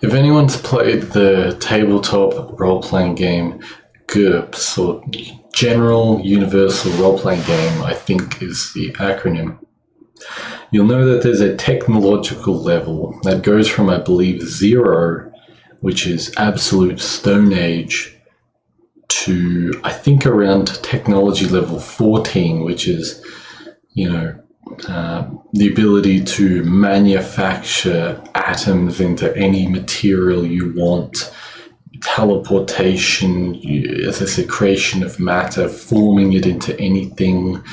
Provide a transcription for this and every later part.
If anyone's played the tabletop role-playing game GURPS, or General Universal Role-Playing Game, I think is the acronym, you'll know that there's a technological level that goes from, I believe, 0, which is absolute Stone Age, to, I think, around technology level 14, which is, the ability to manufacture atoms into any material you want, teleportation, as I said, creation of matter, forming it into anything.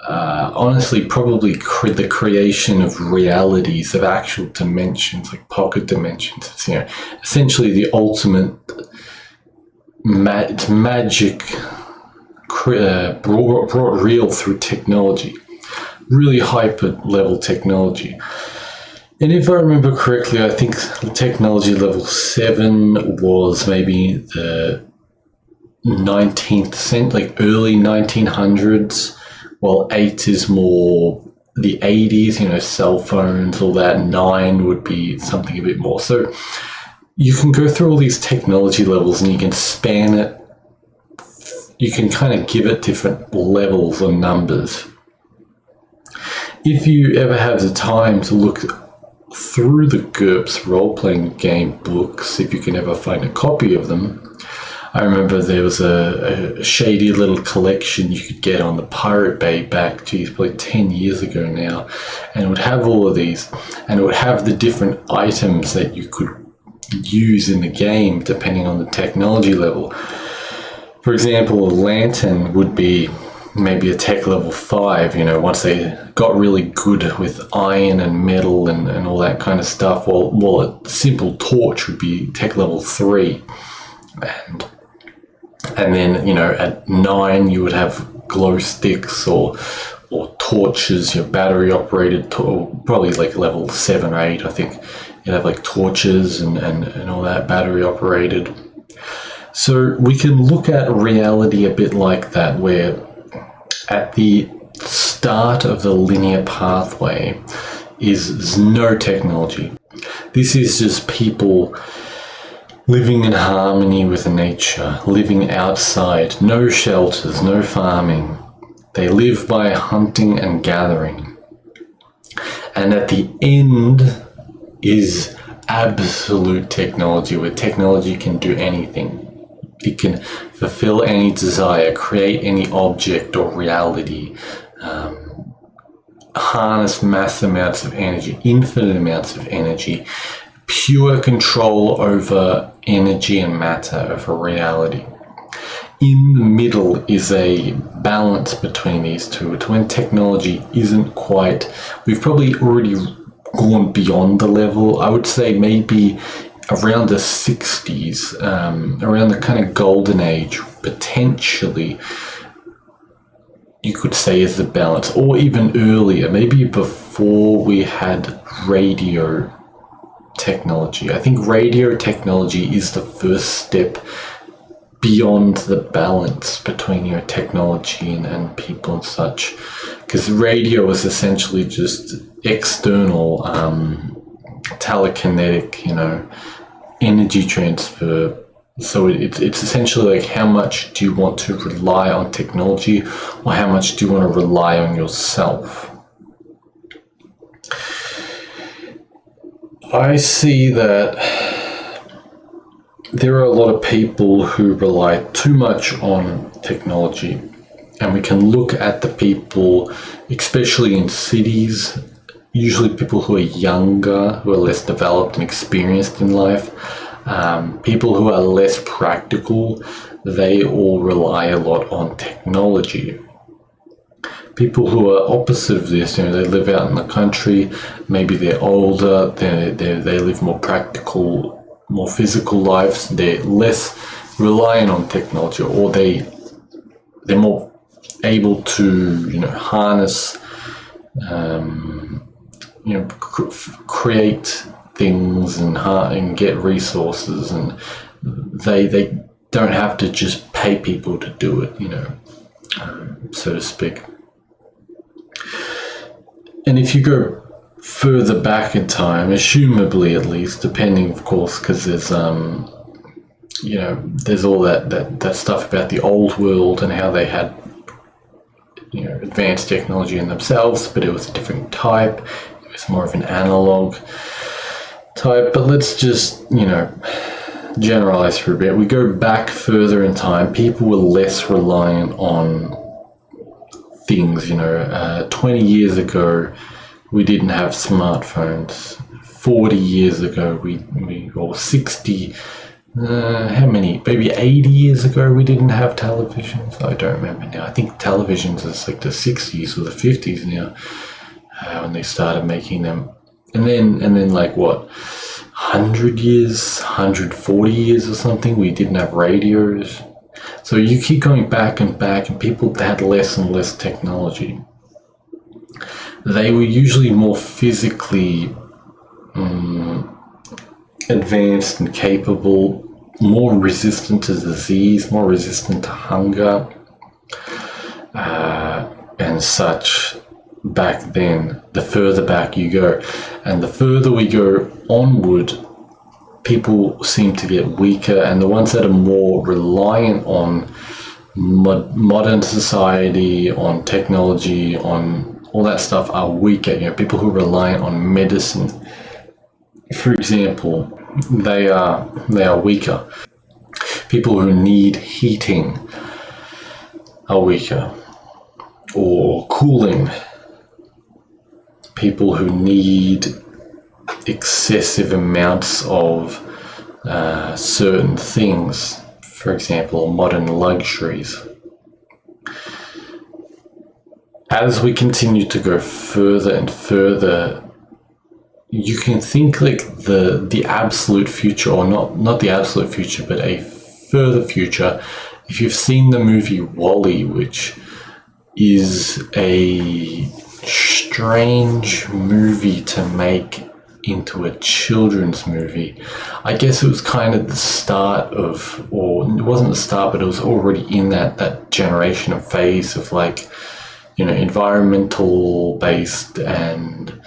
Honestly, probably the creation of realities, of actual dimensions, like pocket dimensions. It's, essentially the ultimate magic brought real through technology. Really hyper level technology. And if I remember correctly, I think technology level 7 was maybe the 19th century, like early 1900s, while 8 is more the 80s, cell phones, all that. 9 would be something a bit more. So you can go through all these technology levels and you can span it. You can kind of give it different levels or numbers. If you ever have the time to look through the GURPS role-playing game books, if you can ever find a copy of them, I remember there was a shady little collection you could get on the Pirate Bay back, probably 10 years ago now, and it would have all of these, and it would have the different items that you could use in the game depending on the technology level. For example, a lantern would be maybe a tech level 5, once they got really good with iron and metal and all that kind of stuff. Well, a simple torch would be tech level 3. And then, at 9, you would have glow sticks or torches, battery operated, probably like level 7 or 8, I think. You'd have like torches and all that battery operated. So we can look at reality a bit like that, where at the start of the linear pathway is no technology. This is just people living in harmony with nature, living outside, no shelters, no farming. They live by hunting and gathering. And at the end is absolute technology, where technology can do anything. It can fulfill any desire, create any object or reality, harness mass amounts of energy, infinite amounts of energy, pure control over energy and matter, over reality. In the middle is a balance between these two. It's when technology isn't quite, we've probably already gone beyond the level. I would say maybe around the 60s, around the kind of golden age, potentially, you could say is the balance, or even earlier, maybe before we had radio technology. I think radio technology is the first step beyond the balance between your technology and people and such, because radio is essentially just external telekinetic, energy transfer. So it's essentially like, how much do you want to rely on technology, or how much do you want to rely on yourself? I see that there are a lot of people who rely too much on technology, and we can look at the people, especially in cities, usually people who are younger, who are less developed and experienced in life, people who are less practical. They all rely a lot on technology. People who are opposite of this, they live out in the country, maybe they're older, they live more practical, more physical lives, they're less reliant on technology, or they're more able to, harness, create things and get resources, and they don't have to just pay people to do it, so to speak. And if you go further back in time, assumably at least, depending, of course, because there's there's all that stuff about the old world and how they had advanced technology in themselves, but it was a different type. It was more of an analog type. But let's just generalize for a bit. We go back further in time. People were less reliant on things. 20 years ago, we didn't have smartphones. 40 years ago, or 60. How many? Maybe 80 years ago, we didn't have televisions. I don't remember now. I think televisions is like the 60s or the 50s now, when they started making them. And then like what, 100 years, 140 years or something, we didn't have radios. So you keep going back and back, and people had less and less technology. They were usually more physically advanced and capable, more resistant to disease, more resistant to hunger, and such back then. The further back you go, and the further we go onward, people seem to get weaker, and the ones that are more reliant on modern society, on technology, on all that stuff are weaker. People who rely on medicine, for example, they are weaker. People who need heating are weaker, or cooling. People who need excessive amounts of certain things, for example, modern luxuries. As we continue to go further and further, you can think like the absolute future, or not the absolute future, but a further future. If you've seen the movie WALL-E, which is a strange movie to make into a children's movie. I guess it was kind of the start of, or it wasn't the start, but it was already in that generation of phase of like, environmental based and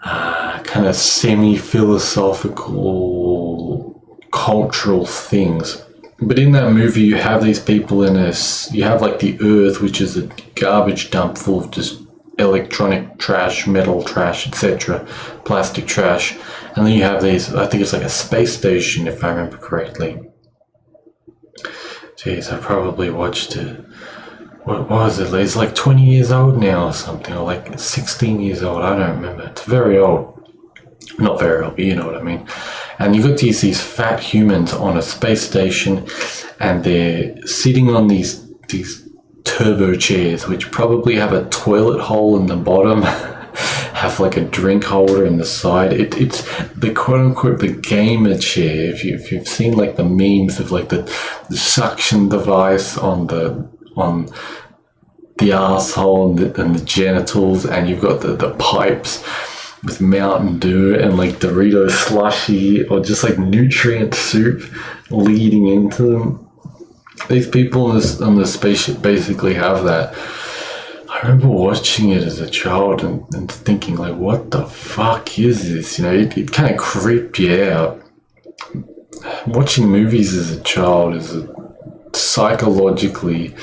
kind of semi-philosophical cultural things. But in that movie, you have these people you have like the earth, which is a garbage dump full of just electronic trash, metal trash, etc., plastic trash. And then you have these, I think it's like a space station, if I remember correctly. Jeez, I probably watched it. What was it? It's like 20 years old now or something, or like 16 years old. I don't remember. It's very old. Not very old, but you know what I mean. And you've got these fat humans on a space station, and they're sitting on these turbo chairs, which probably have a toilet hole in the bottom, have like a drink holder in the side. It's the quote-unquote the gamer chair. If you've seen like the memes of like the suction device on the asshole and the genitals, and you've got the pipes with Mountain Dew and like Dorito slushy, or just like nutrient soup leading into them. These people on the spaceship basically have that. I remember watching it as a child and thinking like, what the fuck is this? It kind of creeped you out. Watching movies as a child is a psychologically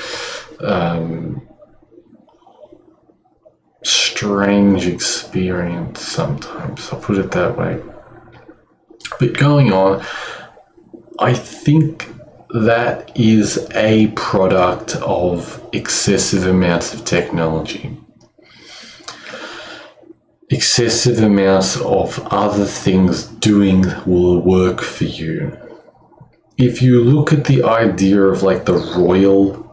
strange experience sometimes, I'll put it that way. But going on, I think that is a product of excessive amounts of technology. Excessive amounts of other things doing the work for you. If you look at the idea of like the royal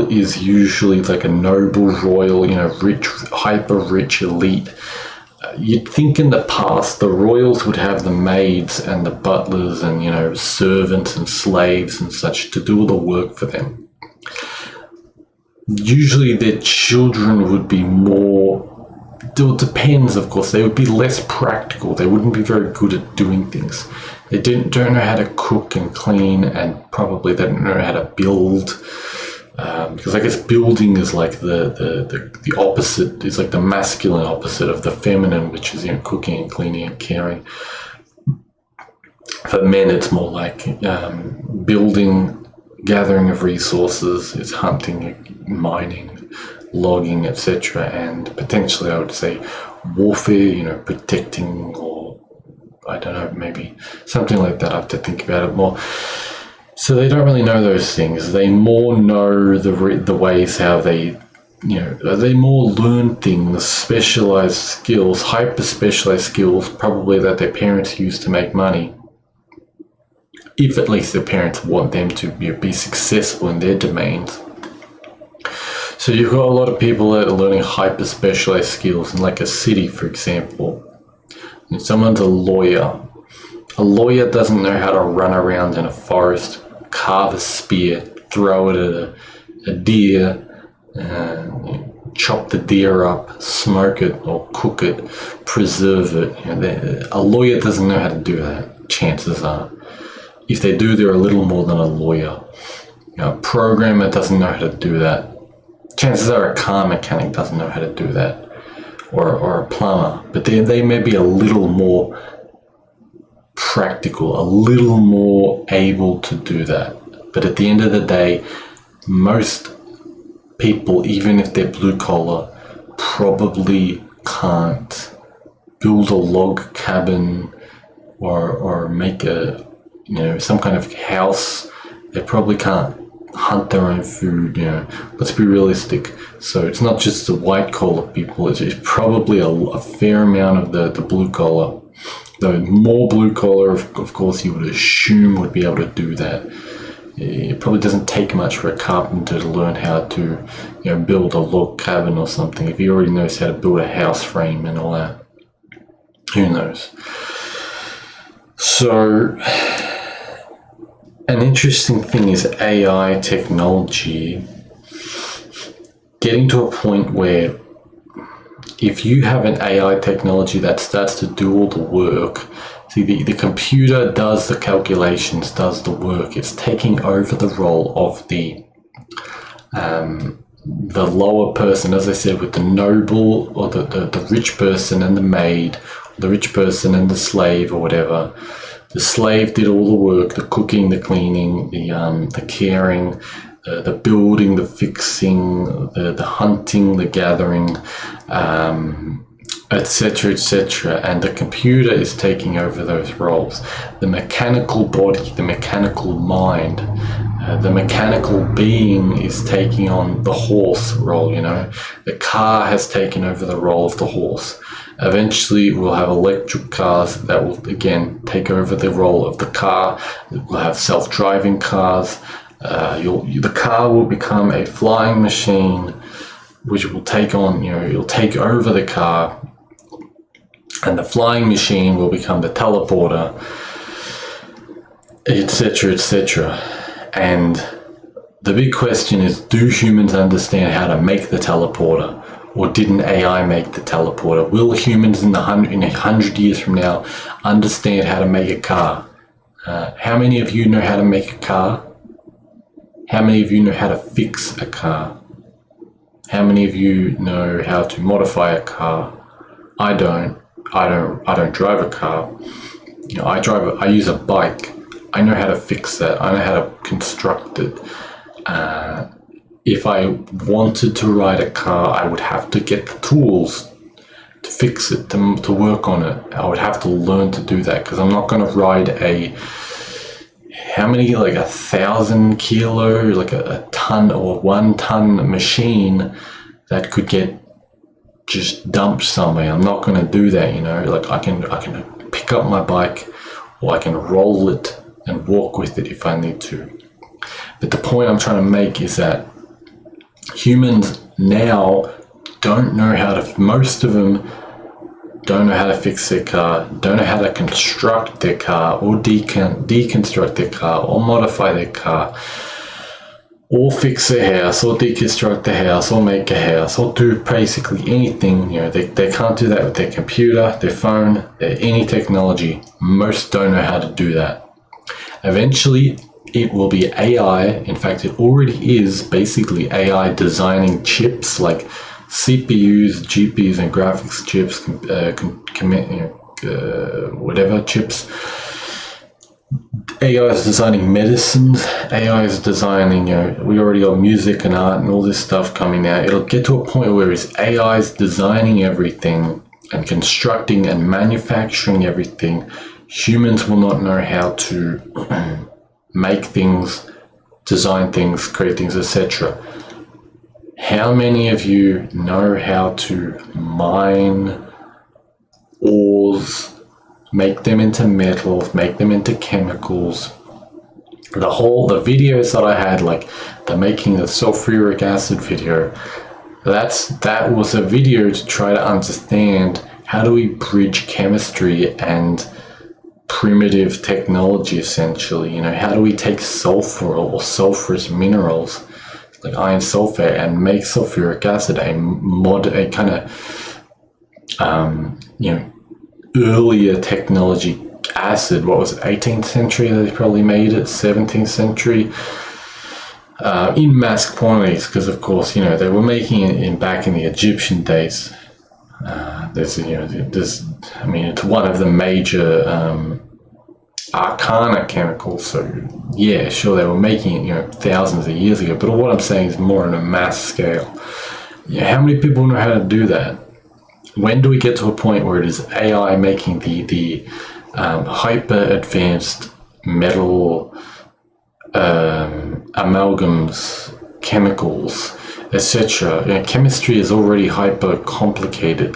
is usually like a noble royal, rich, hyper rich elite. You'd think in the past the royals would have the maids and the butlers and servants and slaves and such to do all the work for them. Usually their children would be more, it depends of course, they would be less practical, they wouldn't be very good at doing things. They don't know how to cook and clean, and probably they don't know how to build because I guess building is like the opposite, is like the masculine opposite of the feminine, which is, cooking and cleaning and caring. For men, it's more like building, gathering of resources, it's hunting, mining, logging, etc. And potentially, I would say, warfare, protecting, or I don't know, maybe something like that. I have to think about it more. So they don't really know those things. They more know the ways how they, they more learn things, specialized skills, hyper specialized skills, probably that their parents used to make money. If at least their parents want them to be successful in their domains. So you've got a lot of people that are learning hyper specialized skills in like a city, for example. And someone's a lawyer. A lawyer doesn't know how to run around in a forest, carve a spear, throw it at a deer, chop the deer up, smoke it or cook it, preserve it. A lawyer doesn't know how to do that, chances are. If they do, they're a little more than a lawyer. A programmer doesn't know how to do that. Chances are a car mechanic doesn't know how to do that, or a plumber. But they may be a little more practical, a little more able to do that. But at the end of the day, most people, even if they're blue collar, probably can't build a log cabin or make some kind of house. They probably can't hunt their own food. Let's be realistic. So it's not just the white collar people, it's probably a fair amount of the blue collar. Though more blue collar, of course, you would assume would be able to do that. It probably doesn't take much for a carpenter to learn how to build a log cabin or something. If he already knows how to build a house frame and all that, who knows? So an interesting thing is AI technology getting to a point where if you have an AI technology that starts to do all the work, see, the computer does the calculations, does the work. It's taking over the role of the lower person, as I said, with the noble or the rich person and the maid, the rich person and the slave or whatever. The slave did all the work, the cooking, the cleaning, the caring, the building, the fixing, the hunting, the gathering, etc., etc. And the computer is taking over those roles. The mechanical body, the mechanical mind, the mechanical being is taking on the horse role, The car has taken over the role of the horse. Eventually, we'll have electric cars that will, again, take over the role of the car. We'll have self-driving cars. The car will become a flying machine, which will take on, you'll take over the car, and the flying machine will become the teleporter, etc., etc. And the big question is, do humans understand how to make the teleporter? Or didn't AI make the teleporter? Will humans in 100 years from now understand how to make a car? How many of you know how to make a car? How many of you know how to fix a car? How many of you know how to modify a car? I don't drive a car. I use a bike. I know how to fix that. I know how to construct it. If I wanted to ride a car, I would have to get the tools to fix it, to work on it. I would have to learn to do that, because I'm not going to ride like 1,000 kilo, like a ton or 1 ton machine that could get just dumped somewhere. I'm not going to do that, Like I can pick up my bike, or I can roll it and walk with it if I need to. But the point I'm trying to make is that humans now most of them don't know how to fix their car, don't know how to construct their car, or deconstruct their car, or modify their car, or fix their house, or deconstruct the house, or make a house, or do basically anything. They can't do that with their computer, their phone, any technology. Most don't know how to do that. Eventually, it will be AI. In fact, it already is basically AI designing chips like CPUs, GPUs, and graphics chips, whatever chips. AI is designing medicines. AI is designing, we already got music and art and all this stuff coming out. It'll get to a point where it's AI is designing everything and constructing and manufacturing everything. Humans will not know how to make things, design things, create things, etc. How many of you know how to mine ores, make them into metals, make them into chemicals? The videos that I had, like making the sulfuric acid video, that was a video to try to understand how do we bridge chemistry and primitive technology, essentially. How do we take sulfur or sulfurous minerals like iron sulfate and make sulfuric acid a kind of earlier technology acid. What was it, 18th century they probably made it, 17th century, in mass quantities, because of course they were making it back in the Egyptian days. It's one of the major arcana chemicals, so yeah, sure, they were making it thousands of years ago, but what I'm saying is more on a mass scale. How many people know how to do that? When do we get to a point where it is AI making the hyper advanced metal amalgams, chemicals, etc.? Chemistry is already hyper complicated.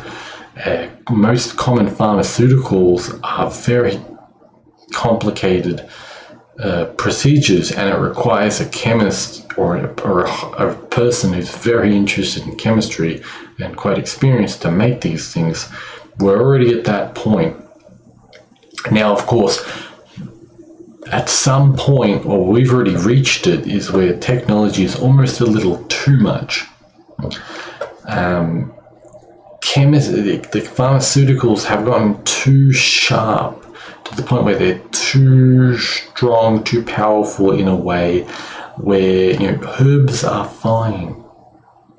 Most common pharmaceuticals are very complicated procedures, and it requires a chemist or a person who's very interested in chemistry and quite experienced to make these things. We're already at that point. Now, of course, at some point, or we've already reached it, is where technology is almost a little too much. The pharmaceuticals have gotten too sharp, to the point where they're too strong, too powerful in a way where herbs are fine.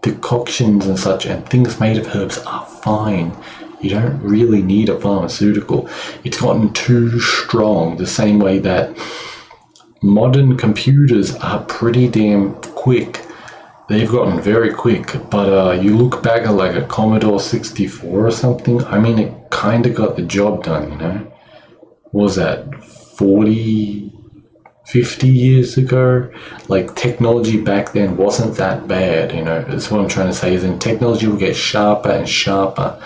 Decoctions and such and things made of herbs are fine. You don't really need a pharmaceutical. It's gotten too strong, the same way that modern computers are pretty damn quick. They've gotten very quick, but you look back at like a Commodore 64 or something, it kind of got the job done, What was that, 40, 50 years ago? Like, technology back then wasn't that bad, That's what I'm trying to say, is in technology will get sharper and sharper.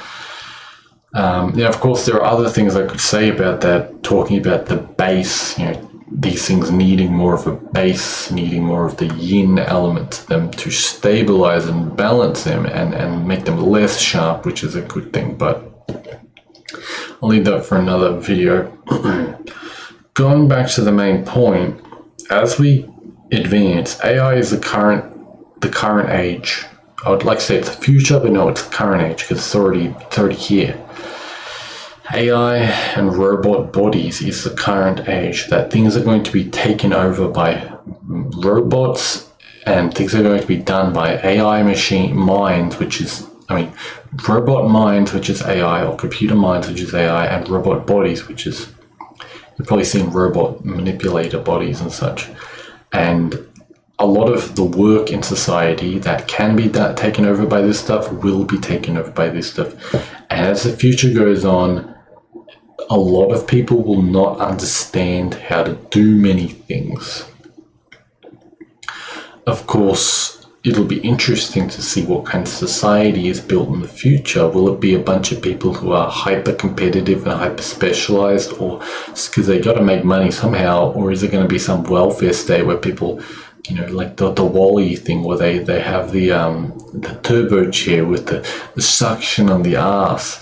Of course, there are other things I could say about that, talking about the base, these things needing more of a base, needing more of the yin element to them to stabilize and balance them and make them less sharp, which is a good thing, but I'll leave that for another video. Going back to the main point, as we advance, AI is the current age. I would like to say it's the future, but no, it's the current age because it's already here. AI and robot bodies is the current age, that things are going to be taken over by robots and things are going to be done by AI machine minds, which is, robot minds, which is AI, or computer minds, which is AI, and robot bodies, which is, you've probably seen robot manipulator bodies and such. And a lot of the work in society that can be taken over by this stuff will be taken over by this stuff. And as the future goes on, a lot of people will not understand how to do many things. Of course, it'll be interesting to see what kind of society is built in the future. Will it be a bunch of people who are hyper competitive and hyper specialized, or because they got to make money somehow, or is it going to be some welfare state where people, like the Wall-E thing, where they have the turbo chair with the suction on the arse,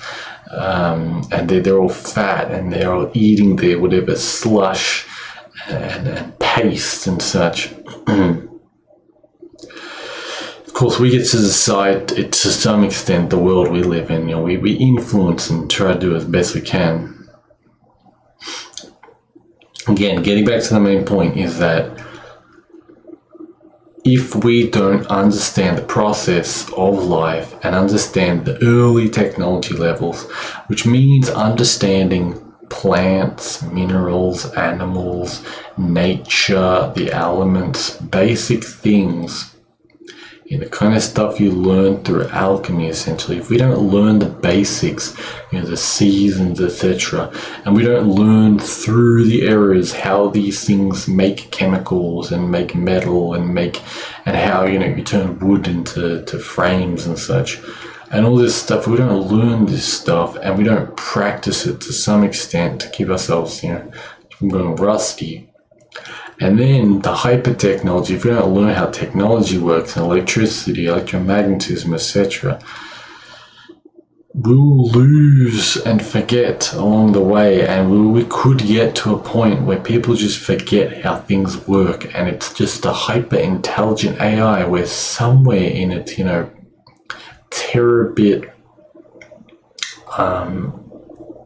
and they're all fat and they're all eating their whatever slush and paste and such. Of course, we get to decide it to some extent the world we live in. We influence and try to do as best we can. again, getting back to the main point is that if we don't understand the process of life and understand the early technology levels, which means understanding plants, minerals, animals, nature, the elements, basic things, the kind of stuff you learn through alchemy, essentially. If we don't learn the basics, the seasons, etc., and we don't learn through the eras how these things make chemicals and make metal and how you turn wood into frames and such, and all this stuff, we don't learn this stuff and we don't practice it to some extent to keep ourselves from going rusty. And then the hyper technology, if we don't learn how technology works and electricity, electromagnetism, etc., we'll lose and forget along the way, and we could get to a point where people just forget how things work, and it's just a hyper intelligent AI where somewhere in it, terabit,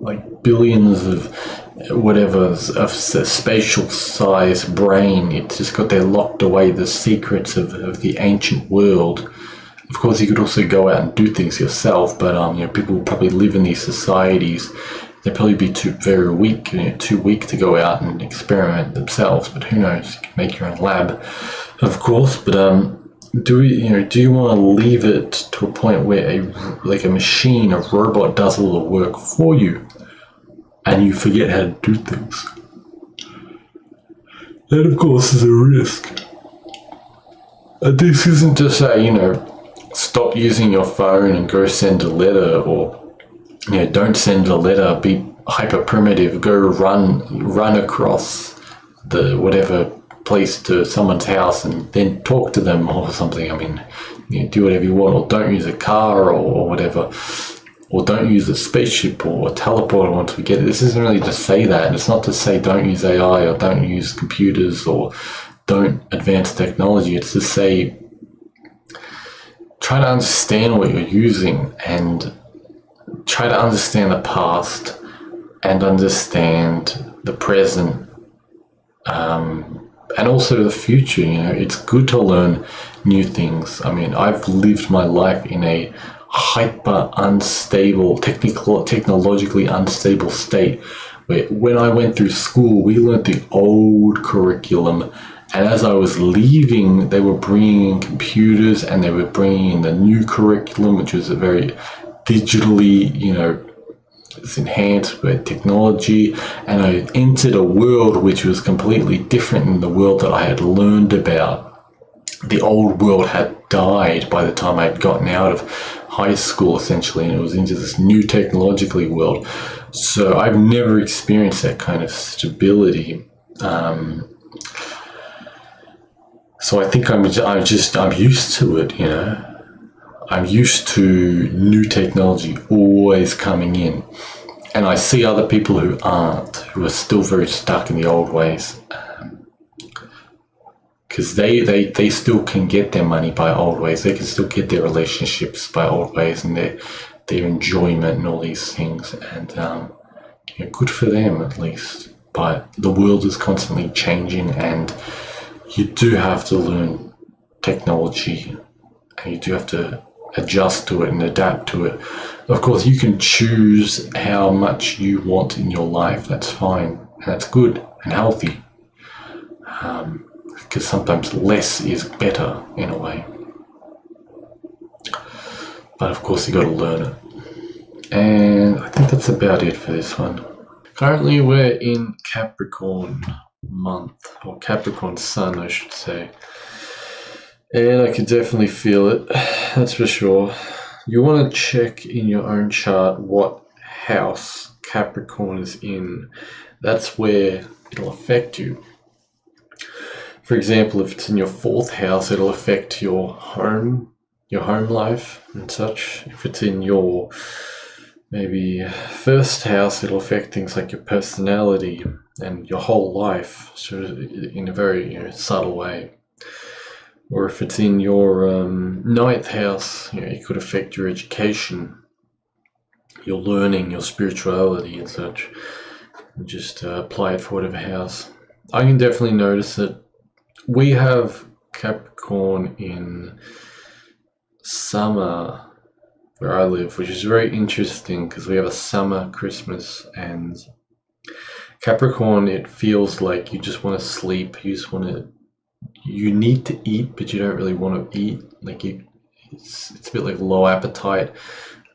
like billions of whatever of spatial size brain, it's just got there locked away the secrets of the ancient world. Of course, you could also go out and do things yourself, but people will probably live in these societies. They'd probably be too weak to go out and experiment themselves. But who knows? You can make your own lab, of course. But do you want to leave it to a point where a machine, a robot, does all the work for you, and you forget how to do things? That, of course, is a risk. This isn't to say, stop using your phone and go send a letter, or don't send a letter, be hyper primitive, go run across the whatever place to someone's house and then talk to them or something. Do whatever you want, or don't use a car or whatever, or don't use a spaceship or a teleporter once we get it. This isn't really to say that, and it's not to say don't use AI or don't use computers or don't advance technology. It's to say try to understand what you're using and try to understand the past and understand the present, and also the future. It's good to learn new things. I've lived my life in a hyper unstable, technologically unstable state where when I went through school, we learned the old curriculum, and as I was leaving, they were bringing in computers and they were bringing in the new curriculum, which was a very digitally, it's enhanced with technology, and I entered a world which was completely different than the world that I had learned about. The old world had died by the time I had gotten out of high school, essentially, and it was into this new technologically world. So I've never experienced that kind of stability. So I think I'm used to it, I'm used to new technology always coming in. And I see other people who aren't, who are still very stuck in the old ways. Because they still can get their money by old ways. They can still get their relationships by old ways, and their enjoyment and all these things. And good for them, at least. But the world is constantly changing, and you do have to learn technology, and you do have to adjust to it and adapt to it. Of course, you can choose how much you want in your life. That's fine, and that's good and healthy. Because sometimes less is better in a way. But of course, you got to learn it. And I think that's about it for this one. Currently, we're in Capricorn month, or Capricorn sun, I should say. And I can definitely feel it, that's for sure. You want to check in your own chart what house Capricorn is in. That's where it'll affect you. For example, if it's in your 4th house, it'll affect your home life and such. If it's in your maybe 1st house, it'll affect things like your personality and your whole life, sort of in a very subtle way. Or if it's in your 9th house, it could affect your education, your learning, your spirituality and such. and just apply it for whatever house. I can definitely notice it. We have Capricorn in summer where I live, which is very interesting because we have a summer Christmas, and Capricorn, it feels like you just want to sleep. You need to eat, but you don't really want to eat. Like it's a bit like low appetite.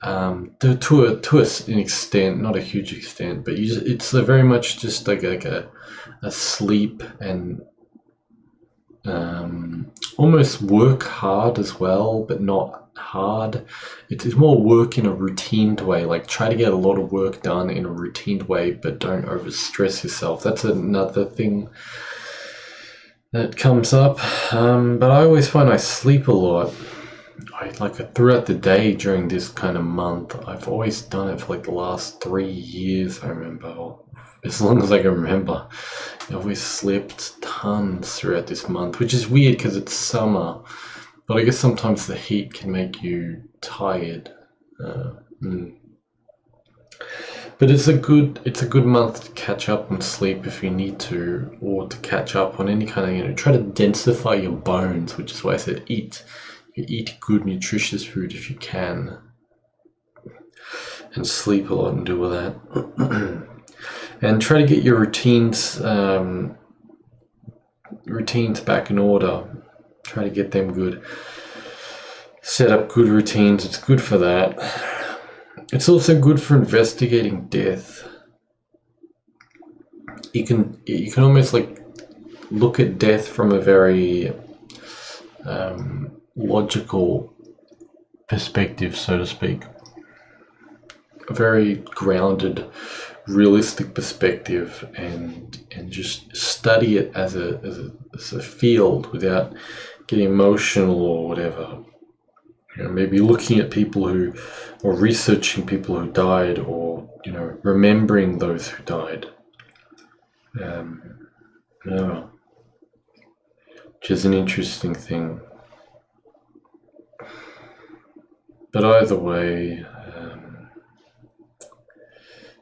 To an extent, not a huge extent, but it's very much just like a sleep and almost work hard as well, but not hard. It's more work in a routined way. Like try to get a lot of work done in a routined way, but don't overstress yourself. That's another thing that comes up. But I always find I sleep a lot. Throughout the day during this kind of month. I've always done it for like the last 3 years, I remember, or as long as I can remember. I've always slept tons throughout this month, which is weird because it's summer, but I guess sometimes the heat can make you tired. But it's a good month to catch up on sleep if you need to, or to catch up on any kind of, try to densify your bones, which is why I said eat. You eat good, nutritious food if you can, and sleep a lot and do all that. And try to get your routines back in order. Try to get them good. Set up good routines. It's good for that. It's also good for investigating death. You can almost like look at death from a very logical perspective, so to speak. A very grounded, realistic perspective, and just study it as a field without getting emotional or whatever. Maybe looking at people or researching people who died, or remembering those who died. Which is an interesting thing. But either way,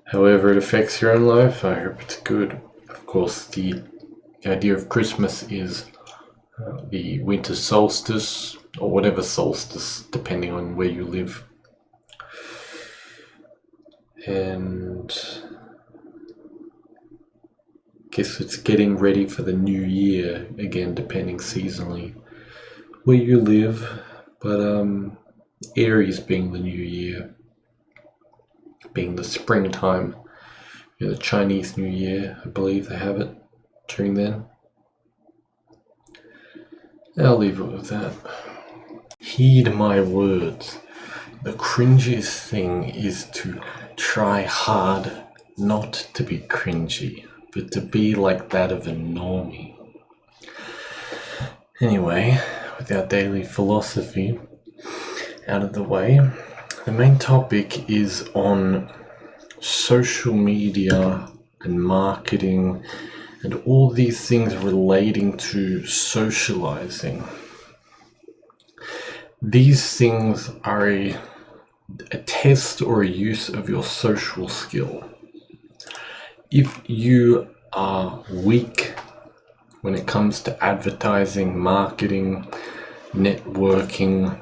however it affects your own life, I hope it's good. Of course, the idea of Christmas is the winter solstice, or whatever solstice, depending on where you live. And I guess it's getting ready for the new year, again, depending seasonally where you live. But Aries being the new year, being the springtime, the Chinese New Year, I believe they have it during then. I'll leave it with that. Heed my words. The cringiest thing is to try hard not to be cringy, but to be like that of a normie. Anyway, with our daily philosophy out of the way, the main topic is on social media and marketing and all these things relating to socializing. These things are a test or a use of your social skill. If you are weak when it comes to advertising, marketing, networking,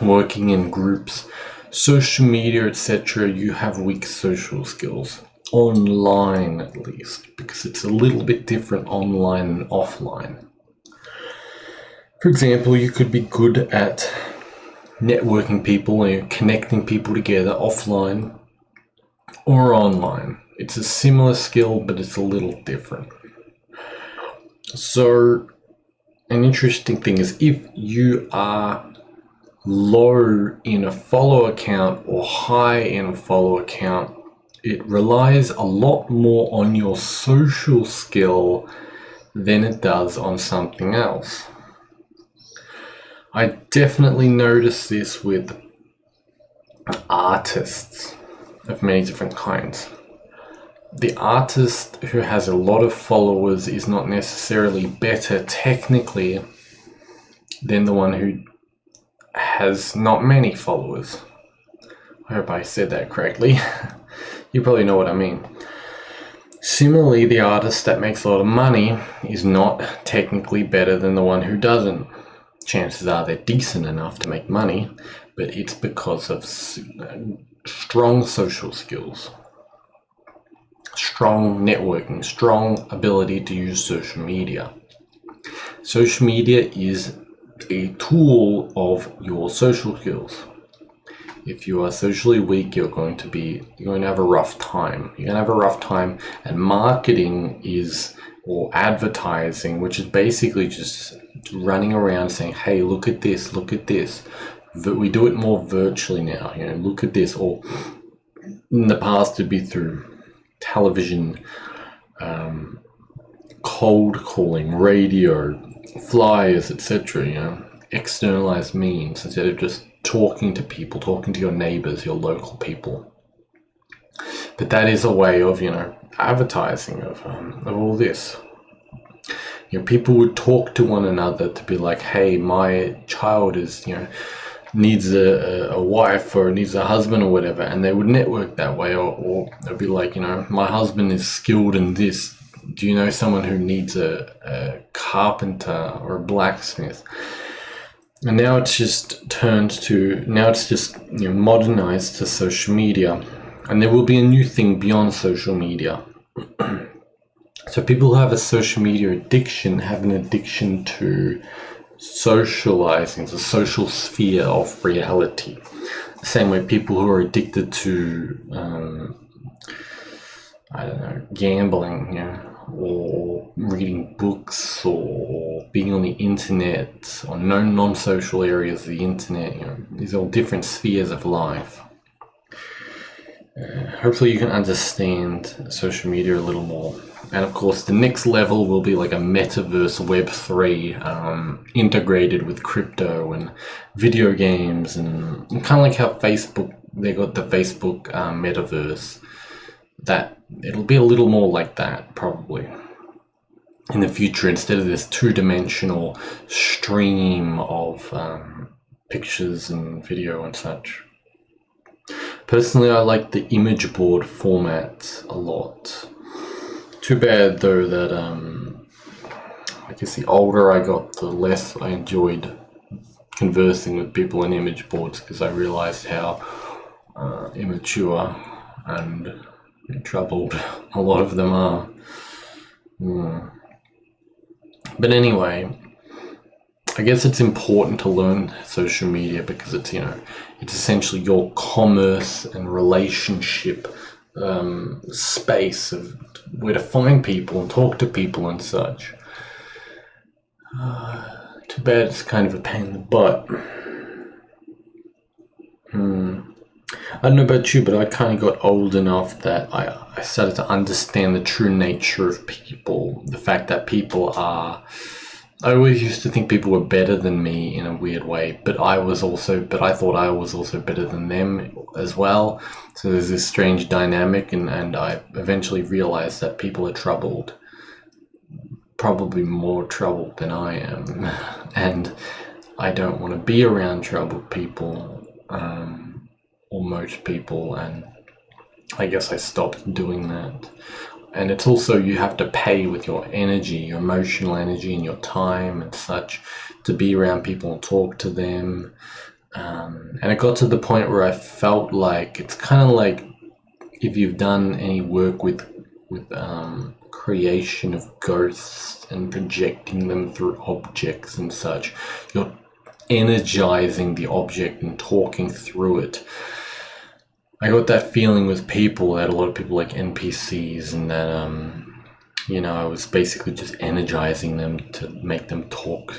working in groups, social media, etc., you have weak social skills. Online, at least, because it's a little bit different online and offline. For example, you could be good at networking people and connecting people together offline or online. It's a similar skill, but it's a little different. So, an interesting thing is if you are low in a follower count or high in a follower count, it relies a lot more on your social skill than it does on something else. I definitely notice this with artists of many different kinds. The artist who has a lot of followers is not necessarily better technically than the one who has not many followers. I hope I said that correctly. You probably know what I mean. Similarly, the artist that makes a lot of money is not technically better than the one who doesn't. Chances are they're decent enough to make money, but it's because of strong social skills, strong networking, strong ability to use social media. Social media is a tool of your social skills. If you are socially weak, you're going to have a rough time. You're going to have a rough time, and marketing or advertising, which is basically just running around saying, hey, look at this, look at this. We do it more virtually now, look at this. Or in the past, it'd be through television, cold calling, radio, flyers, etc., externalized means, instead of just talking to people, talking to your neighbors, your local people. But that is a way of, advertising of all this. People would talk to one another to be like, hey, my child is, needs a wife or needs a husband or whatever, and they would network that way, or they'd be like, my husband is skilled in this. Do you know someone who needs a carpenter or a blacksmith? And now it's just modernized to social media, and there will be a new thing beyond social media. So people who have a social media addiction have an addiction to socializing, the social sphere of reality. The same way people who are addicted to, gambling, or reading books, or being on the internet, or non-social areas of the internet. These are all different spheres of life. Hopefully you can understand social media a little more. And of course, the next level will be like a metaverse Web3, integrated with crypto and video games, and kind of like how Facebook, they got the Facebook metaverse. That it'll be a little more like that probably in the future, instead of this two-dimensional stream of pictures and video and such. Personally, I like the image board format a lot. Too bad though that I guess the older I got, the less I enjoyed conversing with people in image boards, because I realized how immature and troubled a lot of them are. But anyway, I guess it's important to learn social media because it's essentially your commerce and relationship space of where to find people and talk to people and such. Too bad it's kind of a pain in the butt. I don't know about you, but I kind of got old enough that I started to understand the true nature of people. The fact that I always used to think people were better than me in a weird way, but I thought I was also better than them as well. So there's this strange dynamic, and I eventually realized that people are troubled, probably more troubled than I am, and I don't want to be around troubled people, or most people, and I guess I stopped doing that. And it's also, you have to pay with your energy, your emotional energy and your time and such, to be around people and talk to them. And it got to the point where I felt like, it's kind of like if you've done any work with creation of ghosts and projecting them through objects and such, you're energizing the object and talking through it. I got that feeling with people, that a lot of people like NPCs, and that I was basically just energizing them to make them talk,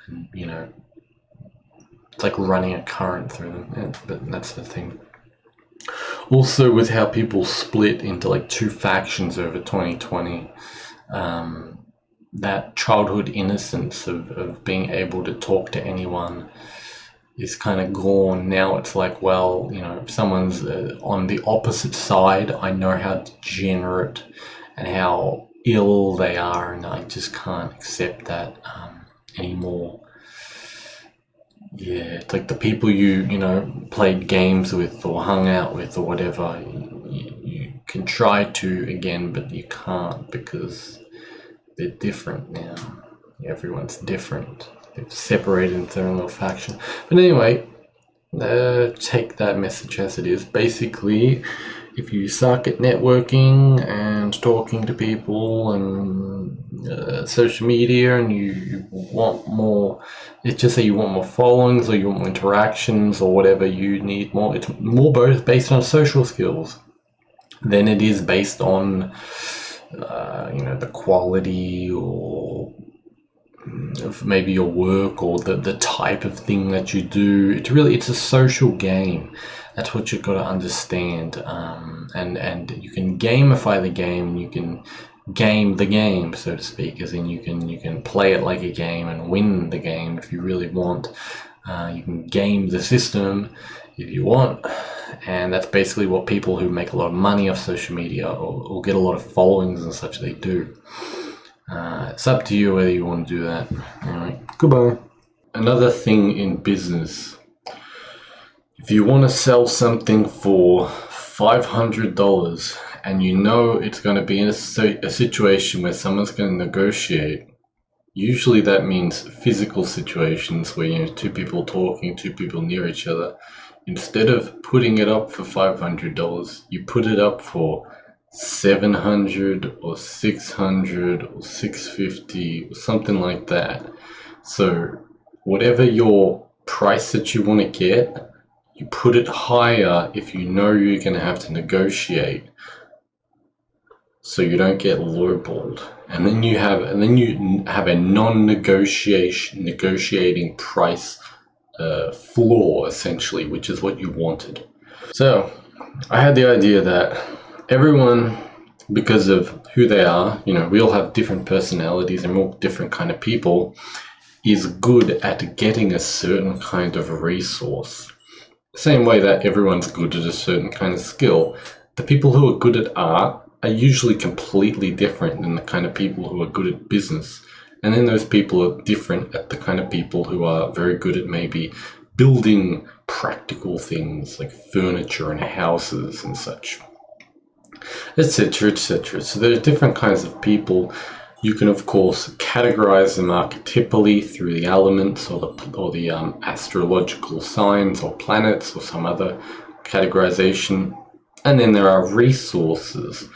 and it's like running a current through them. But that's the thing. Also, with how people split into like two factions over 2020, that childhood innocence of being able to talk to anyone is kind of gone. Now it's like, well, if someone's on the opposite side, I know how degenerate and how ill they are, and I just can't accept that anymore. Yeah, it's like the people you played games with or hung out with or whatever, you can try to again, but you can't because they're different now. Everyone's different. They've separated into their own little faction. But anyway, take that message as it is. Basically, if you suck at networking and talking to people and social media, and you want more, it's just that you want more followings or you want more interactions or whatever, you need more. It's more both based on social skills than it is based on the quality or of maybe your work or the type of thing that you do. It's a social game. That's what you've got to understand. And you can gamify the game. You can game the game, so to speak, as in you can play it like a game and win the game if you really want. You can game the system if you want, and that's basically what people who make a lot of money off social media or get a lot of followings and such, they do. It's up to you whether you want to do that. Anyway, goodbye. Another thing in business, if you want to sell something for $500 and you know it's going to be in a situation where someone's going to negotiate, usually that means physical situations where two people talking, two people near each other. Instead of putting it up for $500, you put it up for $700 or $600 or $650 or something like that. So whatever your price that you want to get, you put it higher if you know you're going to have to negotiate, so you don't get lowballed. And then you have a negotiating price floor, essentially, which is what you wanted. So I had the idea that everyone, because of who they are, we all have different personalities and we're all different kind of people, is good at getting a certain kind of resource. Same way that everyone's good at a certain kind of skill. The people who are good at art are usually completely different than the kind of people who are good at business. And then those people are different at the kind of people who are very good at maybe building practical things like furniture and houses and such, etc., etc. So there are different kinds of people. You can, of course, categorize them archetypally through the elements or the astrological signs or planets or some other categorization. And then there are resources.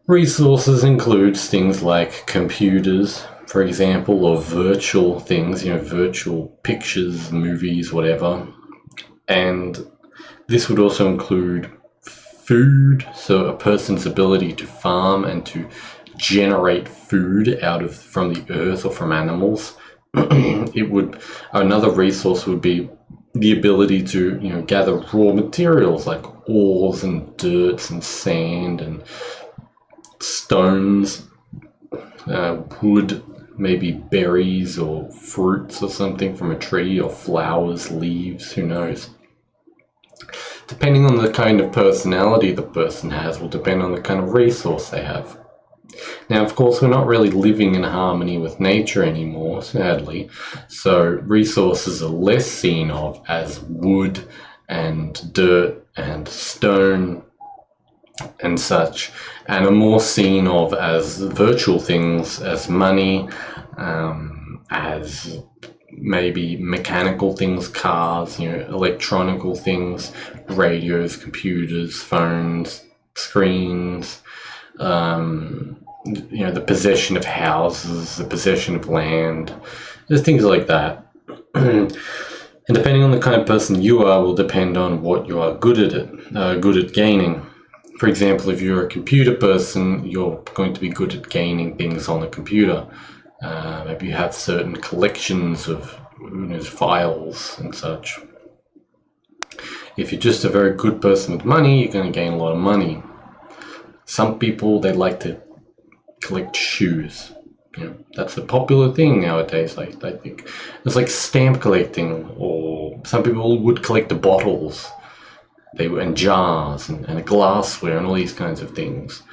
Resources includes things like computers, for example, or virtual things, virtual pictures, movies, whatever. And this would also include food, so a person's ability to farm and to generate food from the earth or from animals. Another resource would be the ability to gather raw materials like ores and dirt and sand and stones, wood, maybe berries or fruits or something from a tree, or flowers, leaves, who knows. Depending on the kind of personality the person has will depend on the kind of resource they have. Now, of course, we're not really living in harmony with nature anymore, sadly, so resources are less seen of as wood and dirt and stone and such, and are more seen of as virtual things, as money, as maybe mechanical things, cars, electronical things, radios, computers, phones, screens, the possession of houses, the possession of land, there's things like that. And depending on the kind of person you are will depend on what you are good at gaining. For example, if you're a computer person, you're going to be good at gaining things on the computer. Maybe you have certain collections of files and such. If you're just a very good person with money, you're going to gain a lot of money. Some people, they like to collect shoes. That's a popular thing nowadays. I think it's like stamp collecting, or some people would collect the bottles, and jars and glassware and all these kinds of things.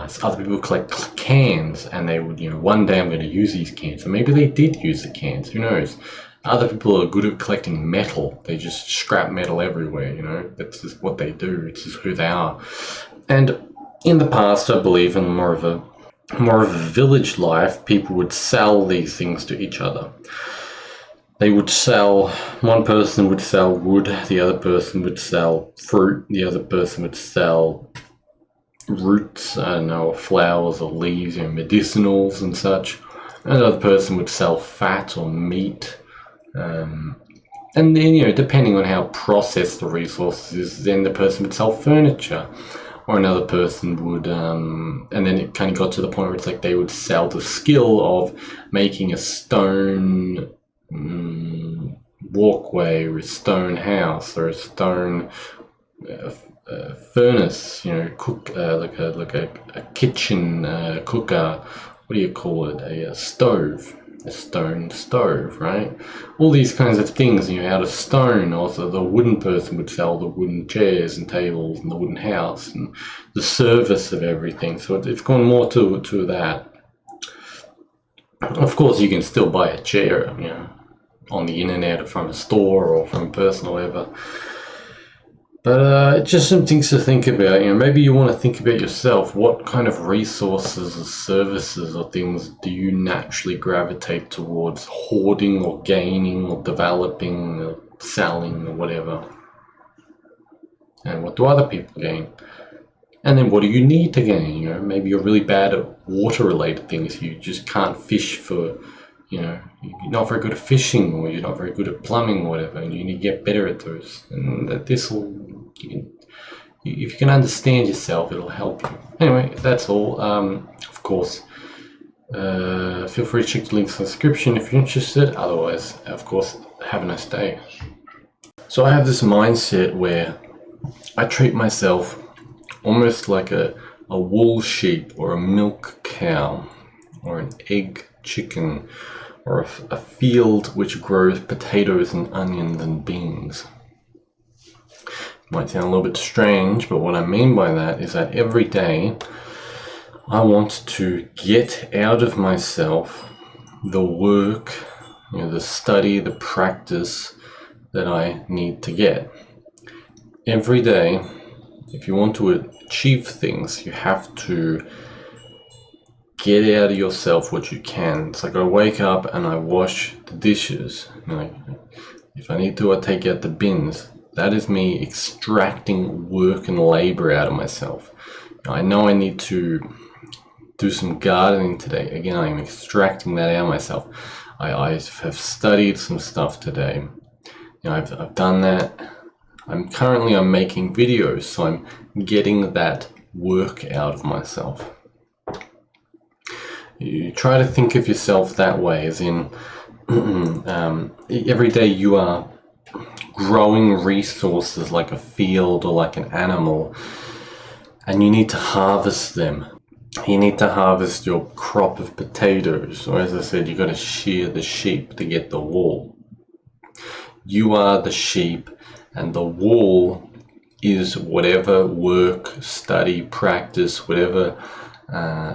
So other people collect cans, and they would, one day I'm going to use these cans. And maybe they did use the cans, who knows? Other people are good at collecting metal. They just scrap metal everywhere, That's just what they do. It's just who they are. And in the past, I believe in more of a village life, people would sell these things to each other. They would sell, one person would sell wood, the other person would sell fruit, the other person would sell roots, I don't know, flowers or leaves, medicinals and such. Another person would sell fat or meat. And then, depending on how processed the resource is, then the person would sell furniture. Or another person would, and then it kind of got to the point where it's like they would sell the skill of making a stone walkway, or a stone house, or a stone furnace, cook, like a kitchen cooker. What do you call it? A stove. A stone stove, right? All these kinds of things, out of stone. Also, the wooden person would sell the wooden chairs and tables and the wooden house and the service of everything. So it's gone more to that. Of course, you can still buy a chair, on the internet or from a store or from a person or whatever. But just some things to think about. Maybe you want to think about yourself. What kind of resources or services or things do you naturally gravitate towards hoarding or gaining or developing or selling or whatever? And what do other people gain? And then what do you need to gain? Maybe you're really bad at water-related things. You just can't fish for, you're not very good at fishing, or you're not very good at plumbing or whatever, and you need to get better at those. And this will, if you can understand yourself, it'll help you. Anyway, that's all. Of course, feel free to check the links in the description if you're interested. Otherwise, of course, have a nice day. So I have this mindset where I treat myself almost like a wool sheep, or a milk cow, or an egg chicken, or a field which grows potatoes and onions and beans. Might sound a little bit strange, but what I mean by that is that every day I want to get out of myself the work, the study, the practice that I need to get. Every day, if you want to achieve things, you have to get out of yourself what you can. It's like I wake up and I wash the dishes. If I need to, I take out the bins. That is me extracting work and labor out of myself. I know I need to do some gardening today. Again, I'm extracting that out of myself. I have studied some stuff today. I've done that. I'm making videos, so I'm getting that work out of myself. You try to think of yourself that way, as in every day you are growing resources like a field or like an animal, and you need to harvest them. You need to harvest your crop of potatoes, or as I said, you got to shear the sheep to get the wool. You are the sheep, and the wool is whatever work, study, practice, whatever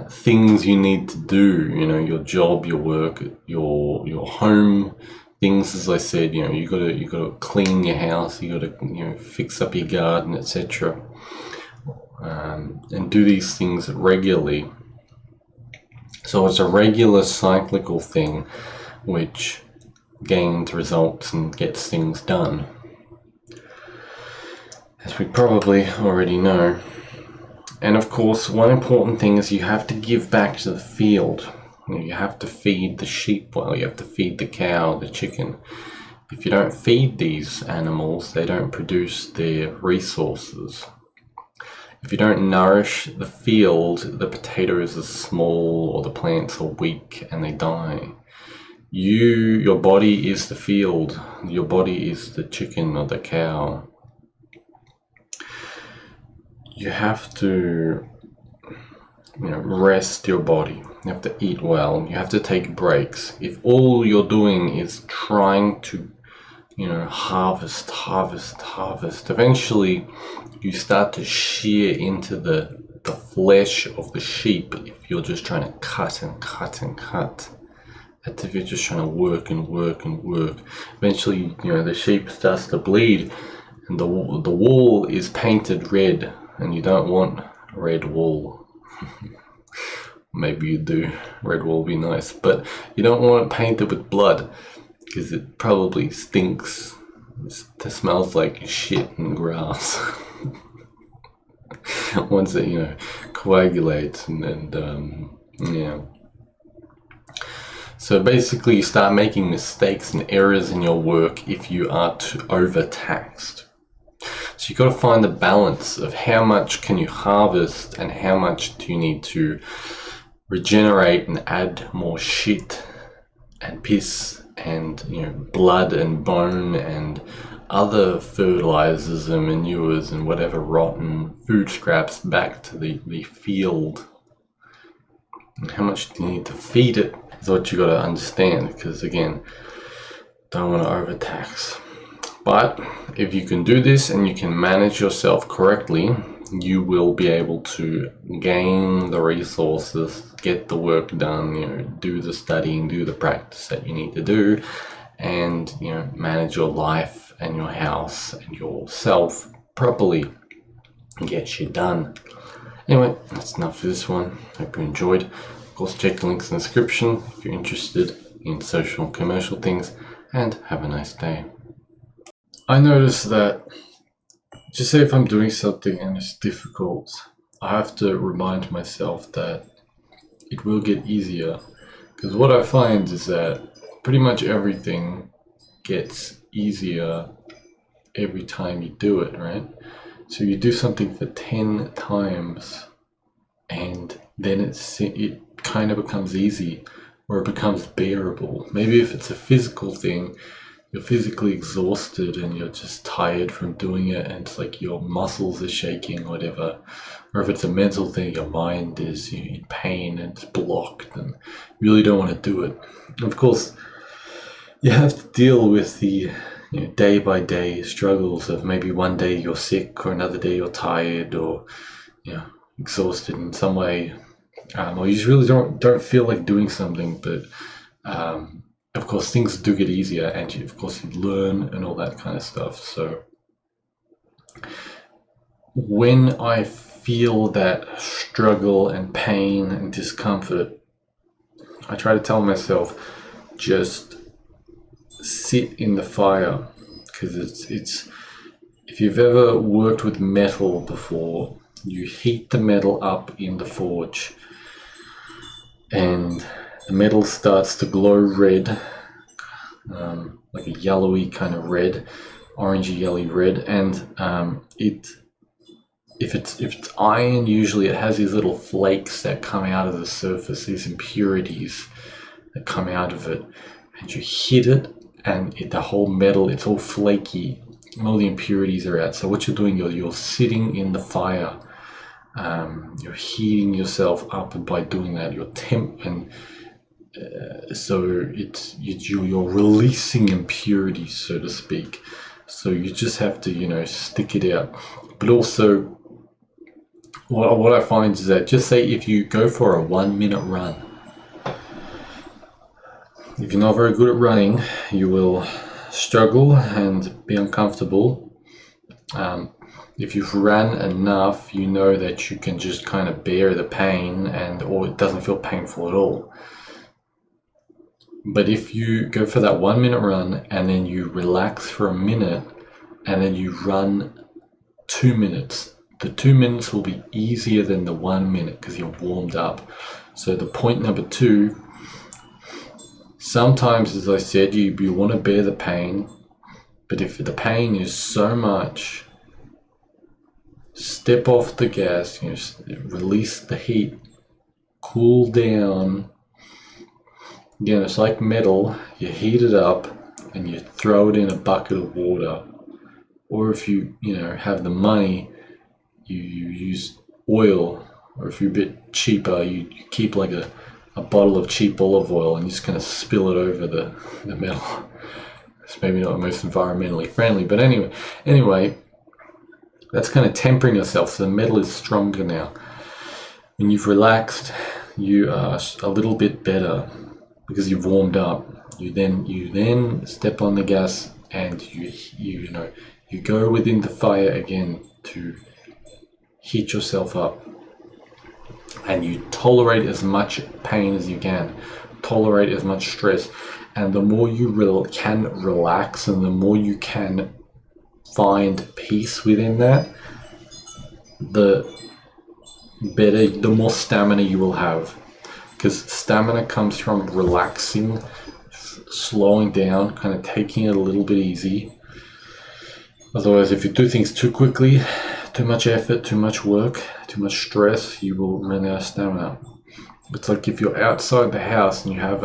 things you need to do, your job, your work, your home things. As I said, you gotta clean your house, you gotta fix up your garden, etc. And do these things regularly. So it's a regular cyclical thing which gains results and gets things done, as we probably already know. And of course, one important thing is you have to give back to the field. You have to feed the sheep well, you have to feed the cow, the chicken. If you don't feed these animals, they don't produce their resources. If you don't nourish the field, the potatoes are small or the plants are weak and they die. Your body is the field. Your body is the chicken or the cow. You have to rest your body. You have to eat well. You have to take breaks. If all you're doing is trying to harvest, eventually you start to shear into the flesh of the sheep. If you're just trying to cut and cut and cut, as if you're just trying to work and work and work, eventually the sheep starts to bleed, and the wool is painted red, and you don't want red wall. Maybe you do. Red wall would be nice, but you don't want it painted with blood because it probably stinks. It smells like shit and grass. Once it, coagulates and yeah. So basically you start making mistakes and errors in your work if you are too overtaxed. So you've got to find the balance of how much can you harvest and how much do you need to regenerate and add more shit and piss and blood and bone and other fertilizers and manures and whatever rotten food scraps back to the field. And how much do you need to feed it is what you got to understand, because again, don't want to overtax. But if you can do this and you can manage yourself correctly, you will be able to gain the resources, get the work done, do the studying, do the practice that you need to do, and manage your life and your house and yourself properly and get shit done. Anyway, that's enough for this one. Hope you enjoyed. Of course, check the links in the description if you're interested in social and commercial things, and have a nice day. I noticed that, just say if I'm doing something and it's difficult, I have to remind myself that it will get easier. Because what I find is that pretty much everything gets easier every time you do it, right? So you do something for 10 times and then it kind of becomes easy, or it becomes bearable. Maybe if it's a physical thing, you're physically exhausted and you're just tired from doing it and it's like your muscles are shaking, whatever. Or if it's a mental thing, your mind is in pain and it's blocked and you really don't want to do it. And of course, you have to deal with the day by day struggles of maybe one day you're sick or another day you're tired or exhausted in some way, or you just really don't feel like doing something. But of course, things do get easier, and of course you learn and all that kind of stuff. So when I feel that struggle and pain and discomfort, I try to tell myself, just sit in the fire, because it's if you've ever worked with metal before, you heat the metal up in the forge and the metal starts to glow red, like a yellowy kind of red, orangey yellowy red, and if it's iron, usually it has these little flakes that come out of the surface, these impurities that come out of it, and you hit it and the whole metal, it's all flaky and all the impurities are out. So what you're doing, you're sitting in the fire, you're heating yourself up, and by doing that you're so you're releasing impurities, so to speak. So you just have to stick it out. But also what I find is that, just say if you go for a 1 minute run, if you're not very good at running, you will struggle and be uncomfortable. If you've run enough, you know that you can just kind of bear the pain, or it doesn't feel painful at all. But if you go for that 1 minute run and then you relax for a minute and then you run 2 minutes, the 2 minutes will be easier than the 1 minute because you're warmed up. So the point number 2, sometimes, as I said, you want to bear the pain, but if the pain is so much, step off the gas, release the heat, cool down. Again, it's like metal, you heat it up and you throw it in a bucket of water. Or if you have the money, you use oil, or if you're a bit cheaper, you keep like a bottle of cheap olive oil and you're just going to spill it over the metal. It's maybe not the most environmentally friendly, but anyway, that's kind of tempering yourself, so the metal is stronger now. When you've relaxed, you are a little bit better because you've warmed up. You then step on the gas and you go within the fire again to heat yourself up. and you tolerate as much pain as you can, tolerate as much stress, and the more you can relax and the more you can find peace within that, the better, the more stamina you will have, because stamina comes from relaxing, slowing down, kind of taking it a little bit easy. Otherwise, if you do things too quickly, too much effort, too much work, too much stress, you will run out of stamina. It's like if you're outside the house and you have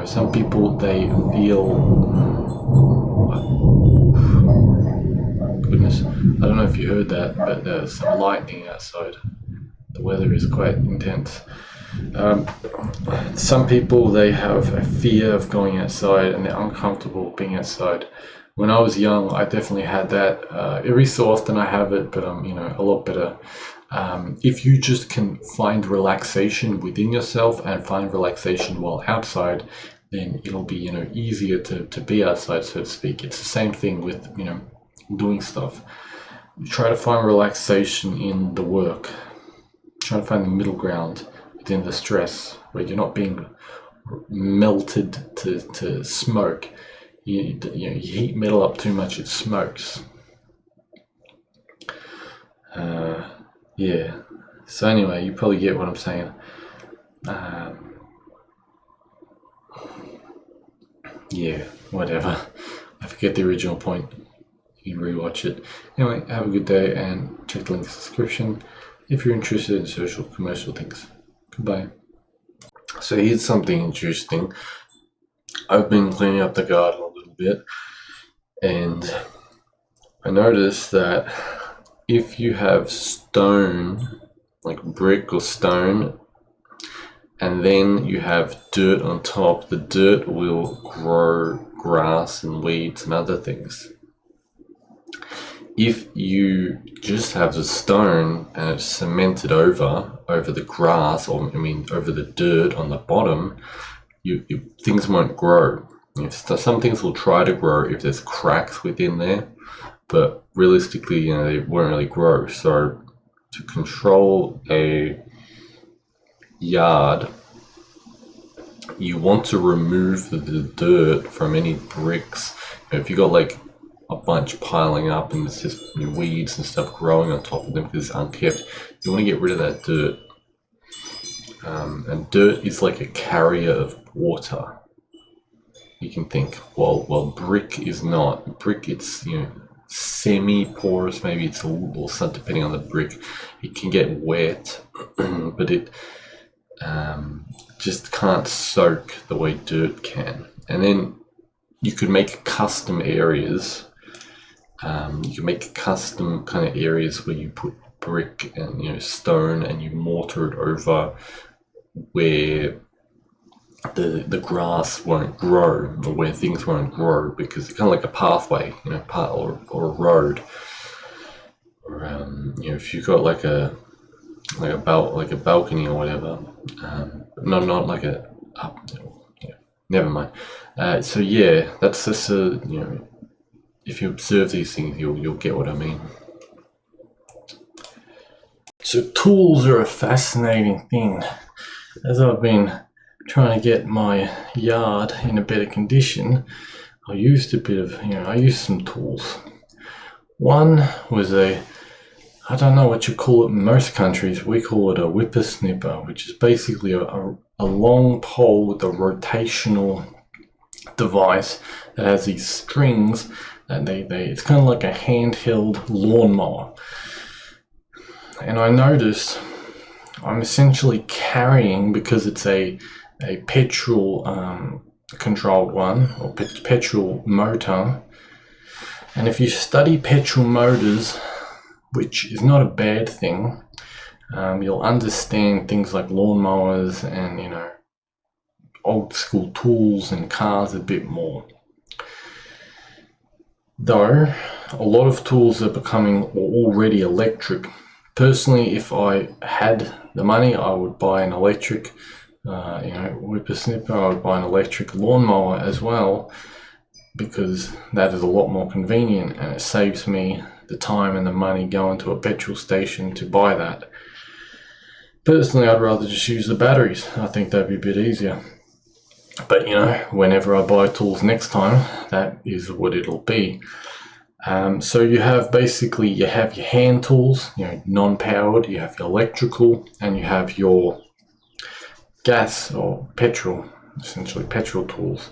some people, they feel, goodness, I don't know if you heard that, but there's some lightning outside. The weather is quite intense. Some people, they have a fear of going outside and they're uncomfortable being outside. When I was young, I definitely had that. Every so often I have it, but I'm a lot better. If you just can find relaxation within yourself and find relaxation while outside, then it'll be easier to be outside, so to speak. It's the same thing with doing stuff. You try to find relaxation in the work. Try to find the middle ground within the stress, where you're not being melted to smoke. You heat metal up too much, it smokes. Yeah. So anyway, you probably get what I'm saying. Yeah, whatever. I forget the original point. You can rewatch it. Anyway, have a good day and check the link in the description if you're interested in social commercial things. Goodbye. So here's something interesting. I've been cleaning up the garden a little bit, and I noticed that if you have stone, like brick or stone, and then you have dirt on top, the dirt will grow grass and weeds and other things. If you just have the stone and it's cemented over the grass, or over the dirt on the bottom, things won't grow. Some things will try to grow if there's cracks within there, but realistically, they won't really grow. So to control a yard, you want to remove the dirt from any bricks. If you got like a bunch piling up and it's just weeds and stuff growing on top of them because it's unkept, you want to get rid of that dirt. And dirt is like a carrier of water. You can think, well, brick is not. Brick, it's semi-porous, maybe it's a little sun, depending on the brick. It can get wet, but it just can't soak the way dirt can. And then you could make custom areas. You can make custom kind of areas where you put brick and stone and you mortar it over, where the grass won't grow, or where things won't grow, because it's kind of like a pathway, or a road, or if you've got like a balcony or whatever, not like a never mind. So yeah, that's just if you observe these things, you'll get what I mean. So tools are a fascinating thing. As I've been trying to get my yard in a better condition, I used I used some tools. One was I don't know what you call it in most countries. We call it a whippersnipper, which is basically a long pole with a rotational device that has these strings, and it's kind of like a handheld lawnmower. And I noticed I'm essentially carrying, because it's a petrol controlled one, or petrol motor. And if you study petrol motors, which is not a bad thing, you'll understand things like lawnmowers and old school tools and cars a bit more. Though a lot of tools are becoming already electric. Personally, if I had the money, I would buy an electric whippersnipper. I would buy an electric lawnmower as well, because that is a lot more convenient and it saves me the time and the money going to a petrol station to buy that. Personally, I'd rather just use the batteries. I think that'd be a bit easier. But whenever I buy tools next time, that is what it'll be. So you have your hand tools, non-powered, you have your electrical, and you have your gas or petrol, essentially petrol tools.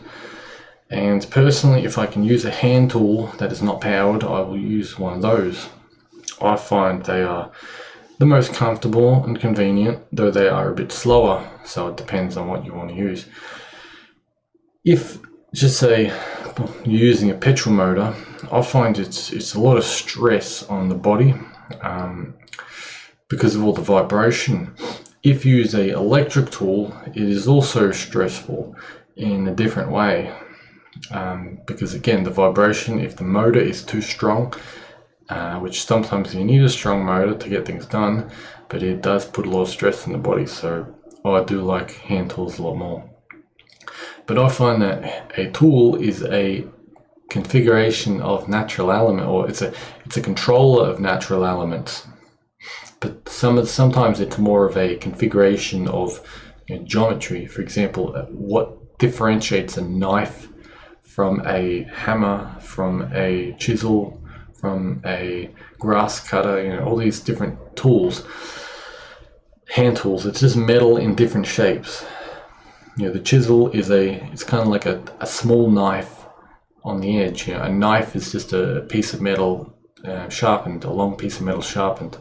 And personally, if I can use a hand tool that is not powered, I will use one of those. I find they are the most comfortable and convenient, though they are a bit slower, so it depends on what you want to use. If, just say, you're using a petrol motor, I find it's a lot of stress on the body because of all the vibration. If you use an electric tool, it is also stressful in a different way because, again, the vibration, if the motor is too strong, which sometimes you need a strong motor to get things done, but it does put a lot of stress on the body, so I do like hand tools a lot more. But I find that a tool is a configuration of natural element, or it's a controller of natural elements. But sometimes it's more of a configuration of geometry. For example, what differentiates a knife from a hammer, from a chisel, from a grass cutter, all these different tools, hand tools. It's just metal in different shapes. The chisel it's kind of like a small knife on the edge. A knife is just a piece of metal sharpened, a long piece of metal sharpened.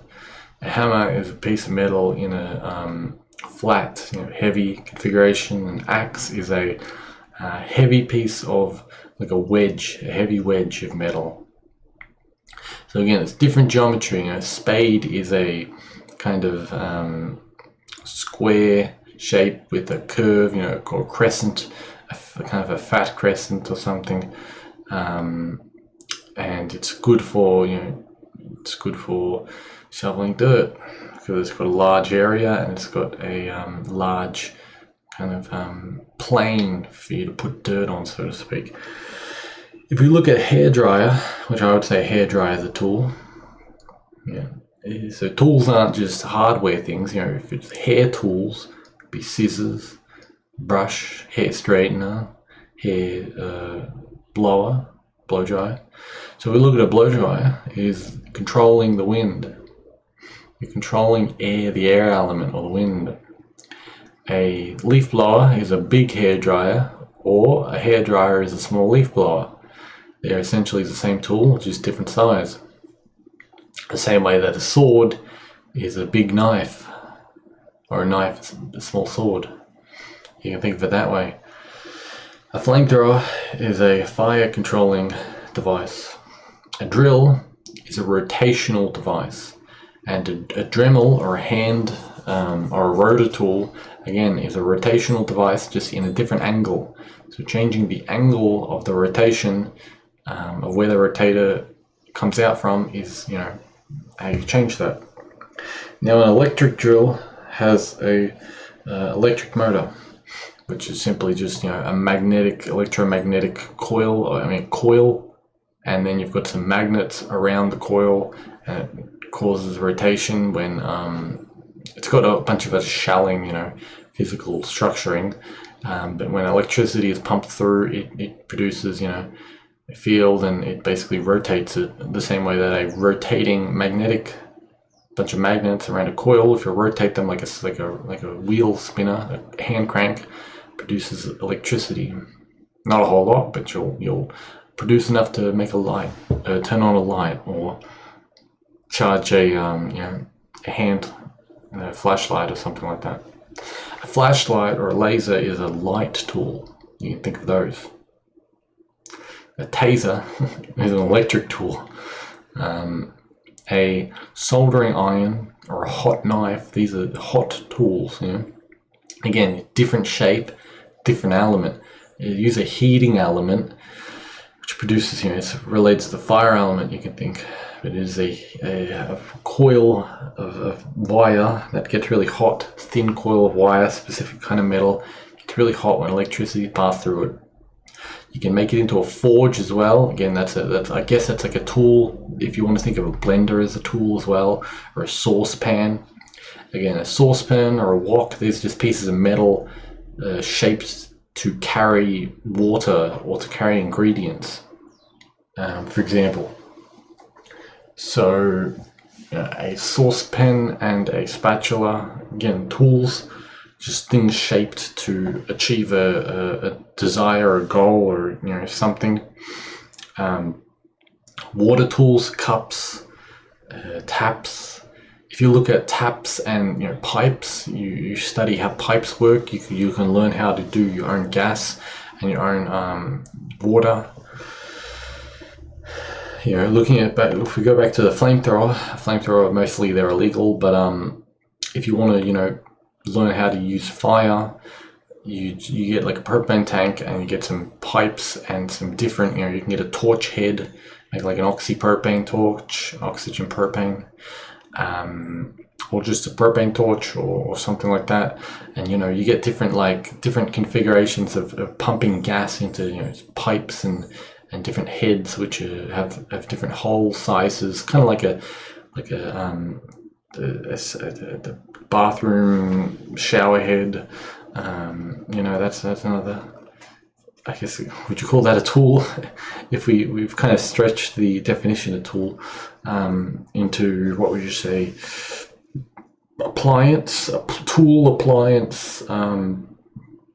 A hammer is a piece of metal in a flat, heavy configuration. An axe is a heavy piece of, like, a heavy wedge of metal. So again, it's different geometry. A spade is a kind of square shape with a curve, called crescent, a kind of a fat crescent or something, and it's good for shoveling dirt because it's got a large area and it's got a large kind of plane for you to put dirt on, so to speak. If we look at a hairdryer, which I would say a hairdryer is a tool, so tools aren't just hardware things. If it's hair tools, it'd be scissors, brush, hair straightener, hair blow dryer. So we look at a blow dryer is controlling the wind. You're controlling the air element or the wind. A leaf blower is a big hair dryer, or a hair dryer is a small leaf blower. They're essentially the same tool, just different size. The same way that a sword is a big knife, or a knife is a small sword. You can think of it that way. A flamethrower is a fire controlling device. A drill is a rotational device. And a Dremel or a hand or a rotor tool, again, is a rotational device, just in a different angle. So changing the angle of the rotation of where the rotator comes out from is, how you change that. Now, an electric drill has a electric motor, which is simply just a electromagnetic coil, and then you've got some magnets around the coil, and it causes rotation when it's got a bunch of a shelling, physical structuring, but when electricity is pumped through, it produces a field, and it basically rotates it the same way that a rotating bunch of magnets around a coil, if you rotate them like a wheel spinner, a hand crank, produces electricity. Not a whole lot, but you'll produce enough to make a light, turn on a light, or charge a hand flashlight or something like that. A flashlight or a laser is a light tool. You can think of those. A taser is an electric tool. A soldering iron or a hot knife, these are hot tools. Again, different shape, different element. You use a heating element, which produces, it's related to the fire element, you can think. It is a coil of wire that gets really hot, thin coil of wire, specific kind of metal, gets really hot when electricity passes through it. You can make it into a forge as well. Again, I guess that's like a tool, if you want to think of a blender as a tool as well, or a saucepan. Again, a saucepan or a wok, there's just pieces of metal shaped to carry water or to carry ingredients, for example. So a saucepan and a spatula, again, tools, just things shaped to achieve a desire, a goal, or something. Water tools, cups, taps. If you look at taps and pipes, you study how pipes work. You can learn how to do your own gas and your own water. Looking at if we go back to the flamethrower, mostly they're illegal, but if you want to learn how to use fire, you get like a propane tank, and you get some pipes and some different, you can get a torch head, make like an oxypropane torch, oxygen propane, or just a propane torch or something like that. And you get different configurations of pumping gas into pipes and different heads, which have different hole sizes, kind of like the bathroom shower head. That's another, I guess, would you call that a tool? If we've kind of stretched the definition of tool into, what would you say, appliance, a tool, appliance,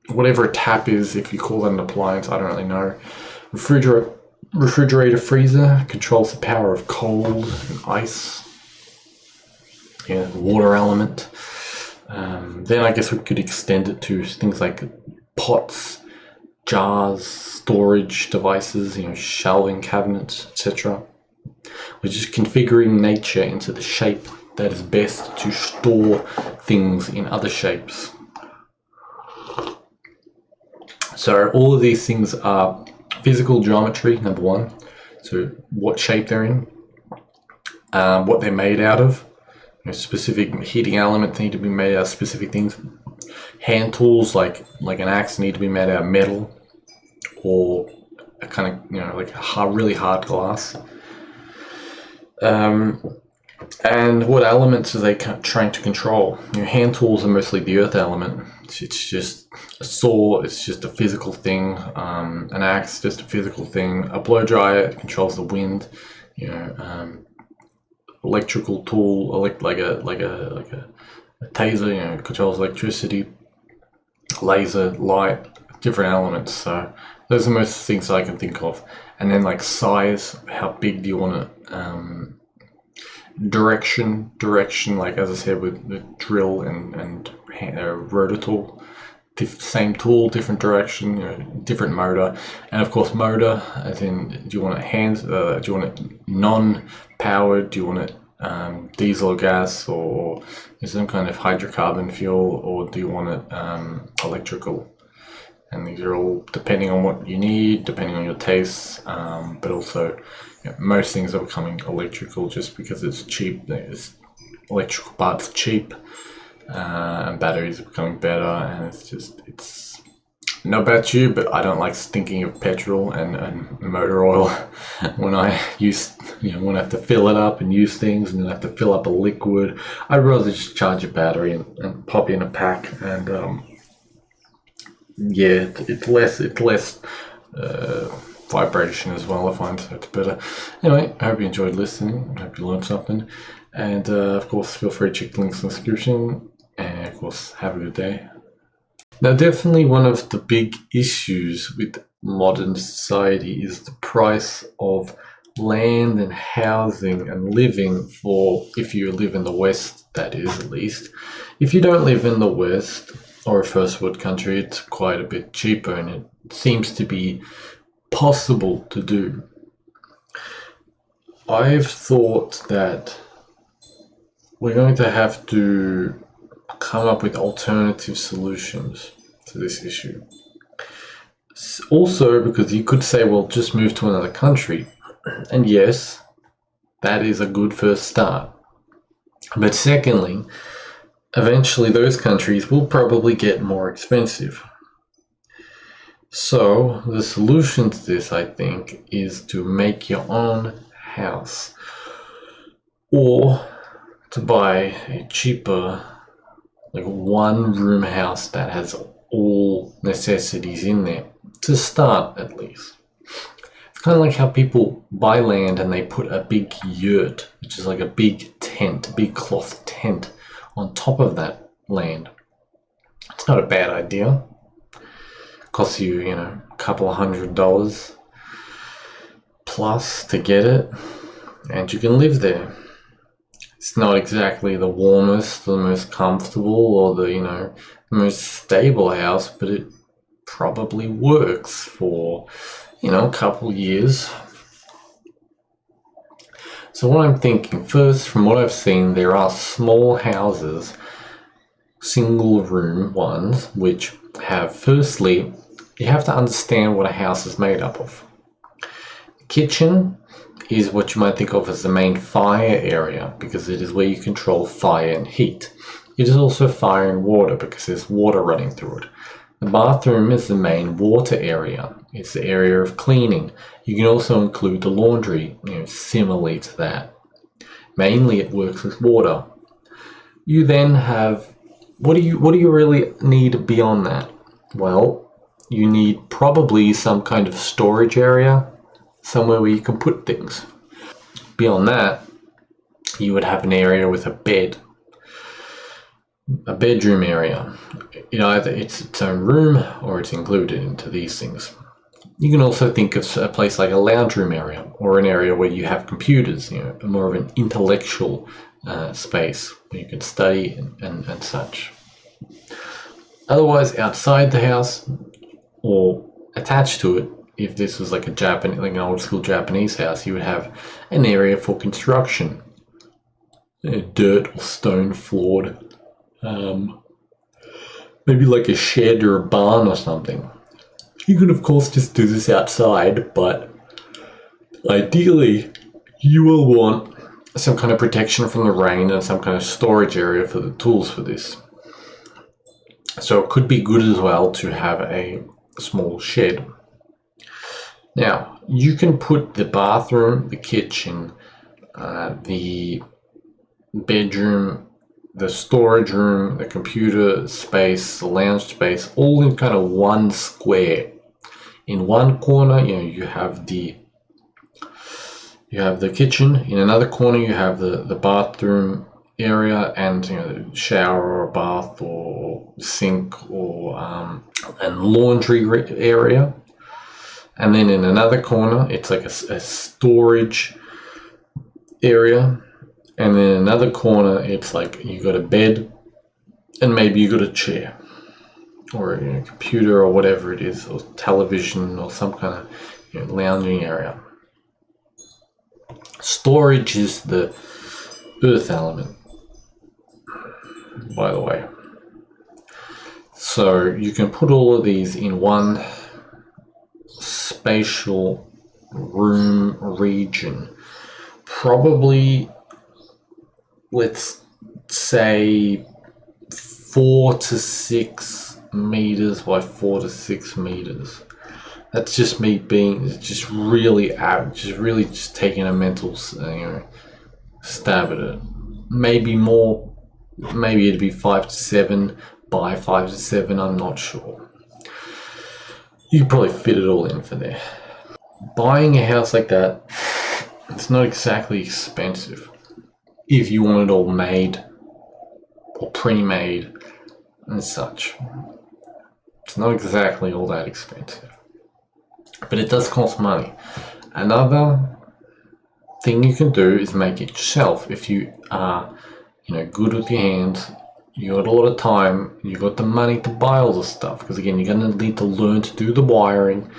whatever a tap is, if you call that an appliance, I don't really know. Refrigerator, freezer controls the power of cold and ice. The water element. Then I guess we could extend it to things like pots, jars, storage devices, shelving cabinets, etc. We're just configuring nature into the shape that is best to store things in other shapes. So all of these things are physical geometry, number one. So what shape they're in, what they're made out of. Specific heating elements need to be made out of specific things. Hand tools like an axe need to be made out of metal, or a kind of like a really hard glass. And what elements are they trying to control? Hand tools are mostly the earth element. It's just a saw. It's just a physical thing. An axe, just a physical thing. A blow dryer controls the wind. Electrical tool, like a taser, controls electricity, laser, light, different elements. So those are most things I can think of. And then like size, how big do you want it? Direction, like as I said with the drill and rotor tool. Same tool, different direction, different motor, and of course motor, as in, do you want it do you want it non-powered, do you want it diesel or gas, or some kind of hydrocarbon fuel, or do you want it electrical? And these are all depending on what you need, depending on your tastes, but also most things are becoming electrical just because it's cheap. There's electrical parts are cheap. And batteries are becoming better, and it's not about you, but I don't like stinking of petrol and motor oil when I when I have to fill it up and use things, and then I have to fill up a liquid. I'd rather just charge a battery and pop in a pack, and it's less vibration as well. I find so it's better. Anyway, I hope you enjoyed listening. I hope you learned something, and of course feel free to check the links in the description. And of course, have a good day. Now, definitely one of the big issues with modern society is the price of land and housing and living, for if you live in the West, that is, at least. If you don't live in the West or a first world country, it's quite a bit cheaper, and it seems to be possible to do. I've thought that we're going to have to come up with alternative solutions to this issue. Also, because you could say, well, just move to another country. And yes, that is a good first start. But secondly, eventually those countries will probably get more expensive. So the solution to this, I think, is to make your own house, or to buy a cheaper like one room house that has all necessities in there, to start at least. It's kind of like how people buy land and they put a big yurt, which is like a big tent, a big cloth tent on top of that land. It's not a bad idea. It costs you, a couple of $100 plus to get it, and you can live there. It's not exactly the warmest, the most comfortable, or the most stable house, but it probably works for a couple years. So what I'm thinking, first, from what I've seen, there are small houses, single room ones, which have, firstly, you have to understand what a house is made up of. The kitchen is what you might think of as the main fire area, because it is where you control fire and heat. It is also fire and water because there's water running through it. The bathroom is the main water area. It's the area of cleaning. You can also include the laundry, similarly to that. Mainly it works with water. You then have, what do you really need beyond that? Well, you need probably some kind of storage area, somewhere where you can put things. Beyond that, you would have an area with a bed, a bedroom area. Either it's its own room or it's included into these things. You can also think of a place like a lounge room area, or an area where you have computers, more of an intellectual space where you can study and such. Otherwise, outside the house or attached to it, if this was like an old school Japanese house, you would have an area for construction, dirt or stone floored, maybe like a shed or a barn or something. You can of course just do this outside, but ideally you will want some kind of protection from the rain and some kind of storage area for the tools for this. So it could be good as well to have a small shed. Now, you can put the bathroom, the kitchen, the bedroom, the storage room, the computer space, the lounge space, all in kind of one square. In one corner, you have the kitchen. In another corner, you have the bathroom area and the shower or bath or sink or and laundry area. And then in another corner, it's like a storage area. And then in another corner, it's like you got a bed and maybe you got a chair or a computer or whatever it is, or television or some kind of lounging area. Storage is the earth element, by the way. So you can put all of these in one spatial room region, probably, let's say 4 to 6 meters by 4 to 6 meters. That's just me being just really average, just taking a mental stab at it. Maybe more, maybe it'd be 5 to 7 by 5 to 7, I'm not sure. You could probably fit it all in for there. Buying a house like that, it's not exactly expensive if you want it all made or pre-made and such. It's not exactly all that expensive, but it does cost money. Another thing you can do is make it yourself. If you are good with your hands, you got a lot of time, you got the money to buy all the stuff, because again, you're going to need to learn to do the wiring,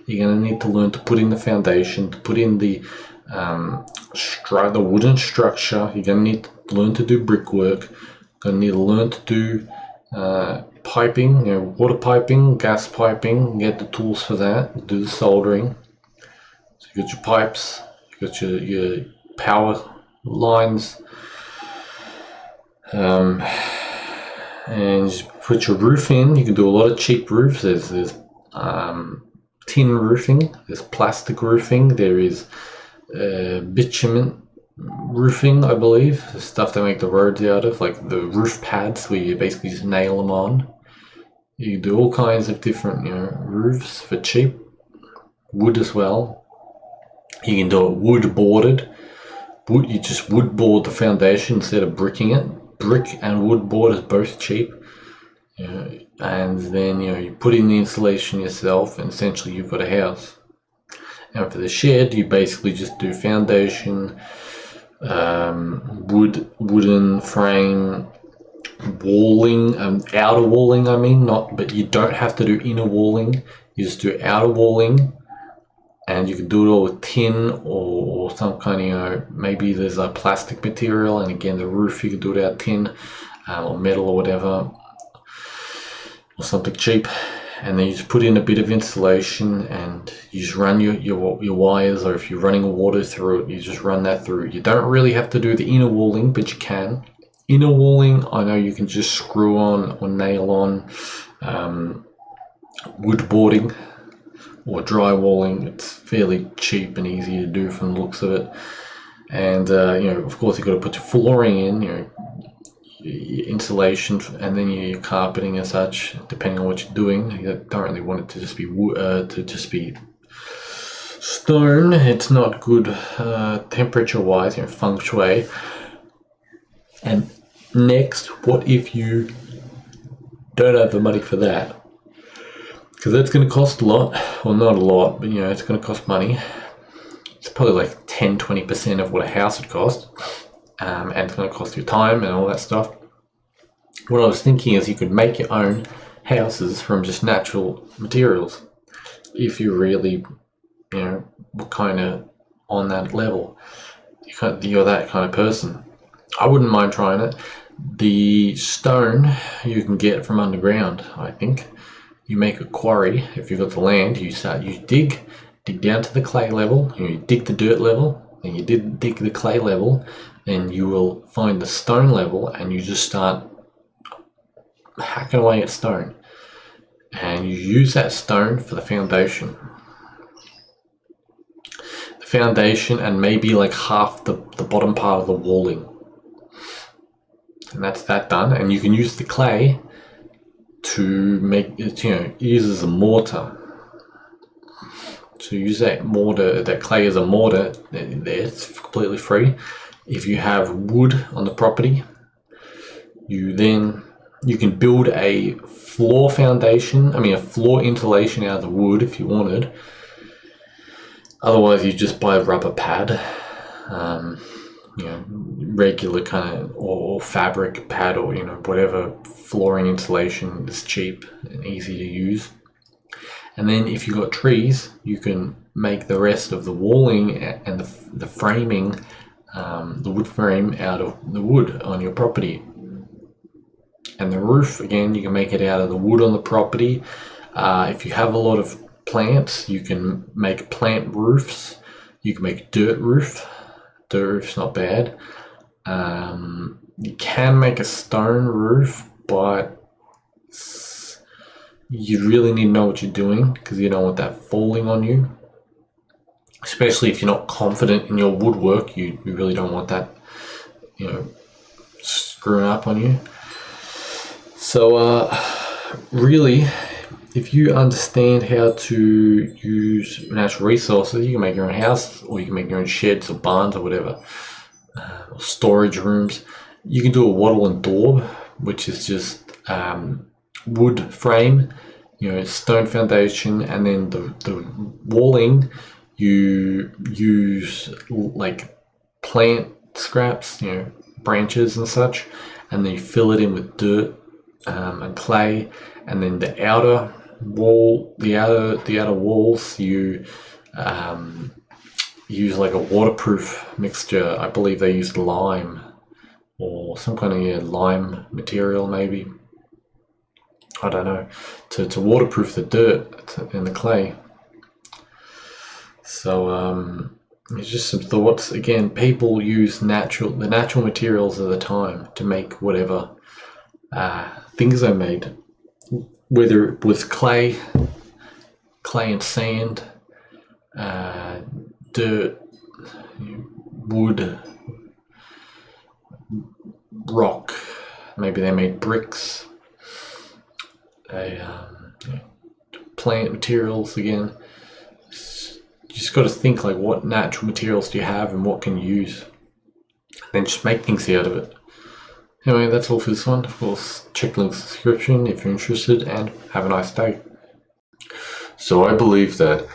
you're going to need to learn to put in the foundation, to put in the wooden structure, you're going to need to learn to do brickwork, you're going to need to learn to do piping, water piping, gas piping, get the tools for that, do the soldering. So you got your pipes, you got your power lines, and you put your roof in. You can do a lot of cheap roofs. There's tin roofing, there's plastic roofing, there is bitumen roofing, I believe, the stuff they make the roads out of, like the roof pads where you basically just nail them on. You can do all kinds of different, roofs for cheap. Wood as well. You can do it wood boarded. You just wood board the foundation instead of bricking it. Brick and wood board is both cheap. And then you put in the insulation yourself, and essentially you've got a house. And for the shed, you basically just do foundation, wooden frame, walling, outer walling. But you don't have to do inner walling. You just do outer walling, and you can do it all with tin or some kind of maybe there's a plastic material. And again, the roof you can do it out of tin or metal or whatever, or something cheap. And then you just put in a bit of insulation, and you just run your wires, or if you're running water through it, you just run that through. You don't really have to do the inner walling, but you can. Inner walling, I know you can just screw on or nail on. Wood boarding or drywalling, it's fairly cheap and easy to do from the looks of it. And of course, you've got to put your flooring in, your insulation, and then your carpeting and such, depending on what you're doing. You don't really want it to just be stone. It's not good temperature wise, feng shui. And next, what if you don't have the money for that? Because that's going to cost a lot. Well, not a lot, but it's going to cost money. It's probably like 10-20% of what a house would cost. And it's going to cost you time and all that stuff. What I was thinking is you could make your own houses from just natural materials if you really, kind of on that level. You're that kind of person. I wouldn't mind trying it. The stone you can get from underground, I think. You make a quarry. If you've got the land, you dig down to the clay level, you dig the dirt level, and you dig the clay level, then you will find the stone level, and you just start hacking away at stone. And you use that stone for the foundation. The foundation and maybe like half the bottom part of the walling. And that's that done. And you can use the clay to make it, use as a mortar. So use that mortar, that clay as a mortar, there, it's completely free. If you have wood on the property, you can build a floor foundation, a floor insulation out of the wood if you wanted. Otherwise, you just buy a rubber pad, regular kind of, or fabric pad, or, whatever flooring insulation is cheap and easy to use. And then if you've got trees, you can make the rest of the walling and the framing, the wood frame out of the wood on your property. And the roof, again, you can make it out of the wood on the property. If you have a lot of plants, you can make plant roofs. You can make dirt roof. Dirt roof's not bad. You can make a stone roof, but you really need to know what you're doing, because you don't want that falling on you. Especially if you're not confident in your woodwork, you really don't want that, screwing up on you. So, really, if you understand how to use natural resources, you can make your own house, or you can make your own sheds or barns or whatever, or storage rooms. You can do a wattle and daub, which is just wood frame, stone foundation, and then the walling, you use like plant scraps, branches and such, and then you fill it in with dirt and clay, and then the outer walls you use like a waterproof mixture. I believe they used lime or some kind of lime material, maybe, I don't know, to waterproof the dirt and the clay. So it's just some thoughts. Again, people use the natural materials of the time to make whatever things they made, whether it was clay and sand, dirt, wood, rock, maybe they made bricks, plant materials again. You just got to think like, what natural materials do you have and what can you use? Then just make things out of it. Anyway, that's all for this one. Of course, check the link in the description if you're interested, and have a nice day. So I believe that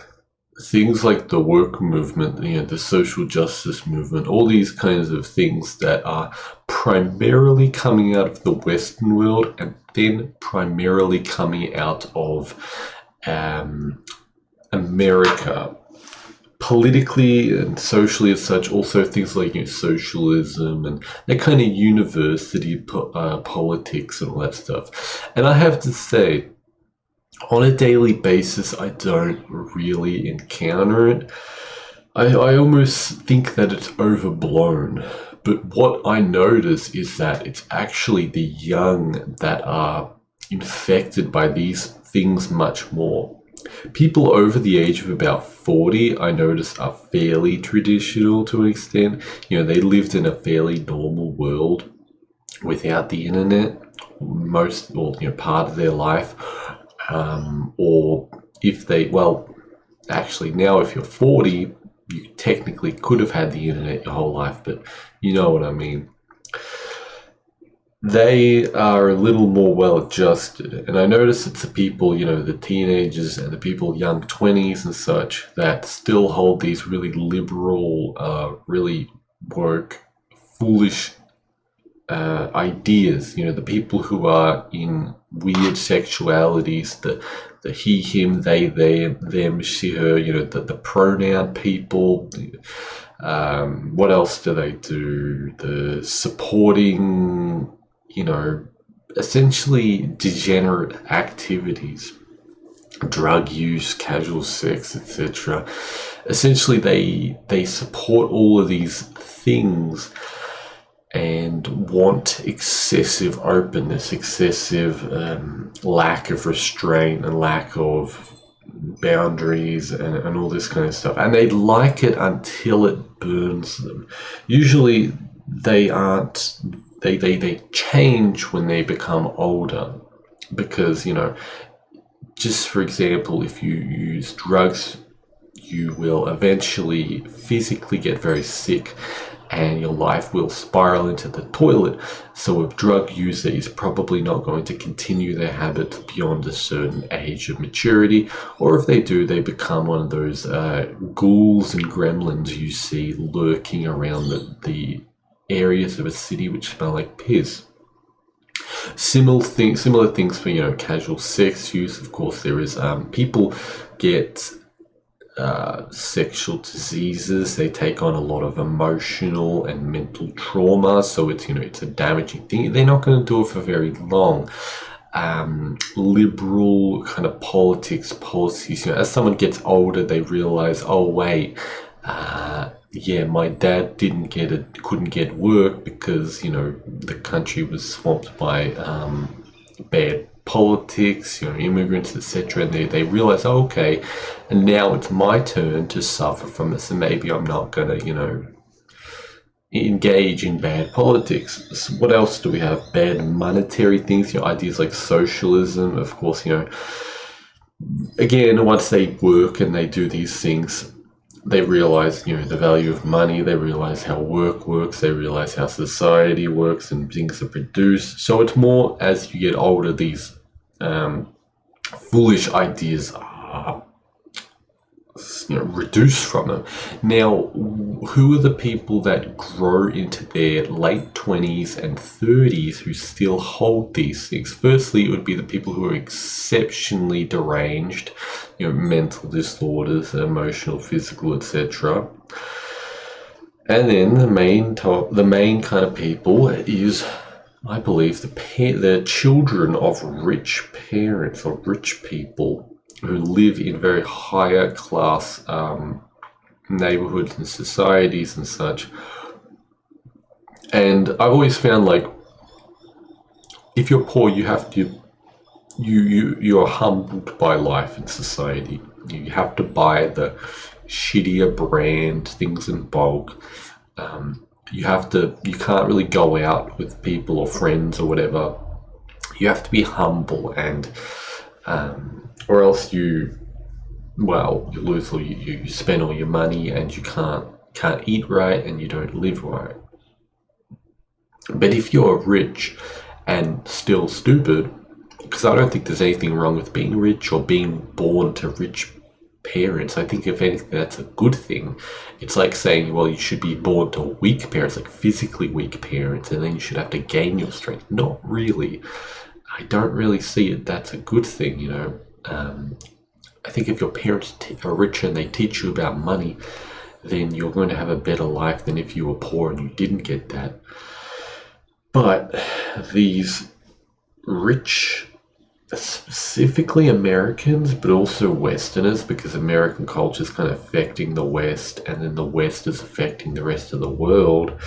things like the work movement, the social justice movement, all these kinds of things that are primarily coming out of the Western world and then primarily coming out of America, politically and socially as such, also things like socialism and that kind of university politics and all that stuff. And I have to say, on a daily basis, I don't really encounter it. I almost think that it's overblown. But what I notice is that it's actually the young that are infected by these things much more. People over the age of about 40, I notice, are fairly traditional to an extent. They lived in a fairly normal world without the internet part of their life. Or if they, actually now if you're 40, you technically could have had the internet your whole life, but you know what I mean. They are a little more well adjusted, and I notice it's the people, the teenagers and the people young 20s and such that still hold these really liberal, really woke, foolish ideas. The people who are in weird sexualities, the he, him, they, them, she, her, the pronoun people. What else do they do? The supporting, essentially degenerate activities, drug use, casual sex, etc. Essentially, they support all of these things and want excessive openness, excessive lack of restraint and lack of boundaries and all this kind of stuff. And they like it until it burns them. Usually they aren't, they change when they become older because, just for example, if you use drugs, you will eventually physically get very sick and your life will spiral into the toilet. So a drug user is probably not going to continue their habit beyond a certain age of maturity, or if they do, they become one of those ghouls and gremlins you see lurking around the areas of a city which smell like piss. Similar things for casual sex use. Of course, there is people get sexual diseases. They take on a lot of emotional and mental trauma, so it's it's a damaging thing. They're not going to do it for very long. Liberal kind of policies, as someone gets older, they realize, oh wait, my dad couldn't get work because the country was swamped by bad politics, immigrants, etc. And they realize, oh, okay, and now it's my turn to suffer from it. So maybe I'm not gonna, engage in bad politics. So what else do we have? Bad monetary things, ideas like socialism. Of course, again, once they work and they do these things, they realize, the value of money. They realize how work works. They realize how society works and things are produced. So it's more as you get older, these foolish ideas are reduced from them. Now, who are the people that grow into their late 20s and 30s who still hold these things? Firstly, it would be the people who are exceptionally deranged, mental disorders, emotional, physical, etc. And then the main kind of people is, I believe, the children of rich parents or rich people who live in very higher class neighborhoods and societies and such. And I've always found, like, if you're poor, you have to, you're humbled by life in society. You have to buy the shittier brand things in bulk. You can't really go out with people or friends or whatever. You have to be humble, and or else you lose all you spend all your money, and you can't eat right, and you don't live right. But if you're rich and still stupid, because I don't think there's anything wrong with being rich or being born to rich parents. I think if anything, that's a good thing. It's like saying, well, you should be born to weak parents, like physically weak parents, and then you should have to gain your strength. Not really. I don't really see it. That's a good thing, you know. I think if your parents are rich and they teach you about money, then you're going to have a better life than if you were poor and you didn't get that. But these rich, specifically Americans, but also Westerners, because American culture is kind of affecting the West, and then the West is affecting the rest of the world.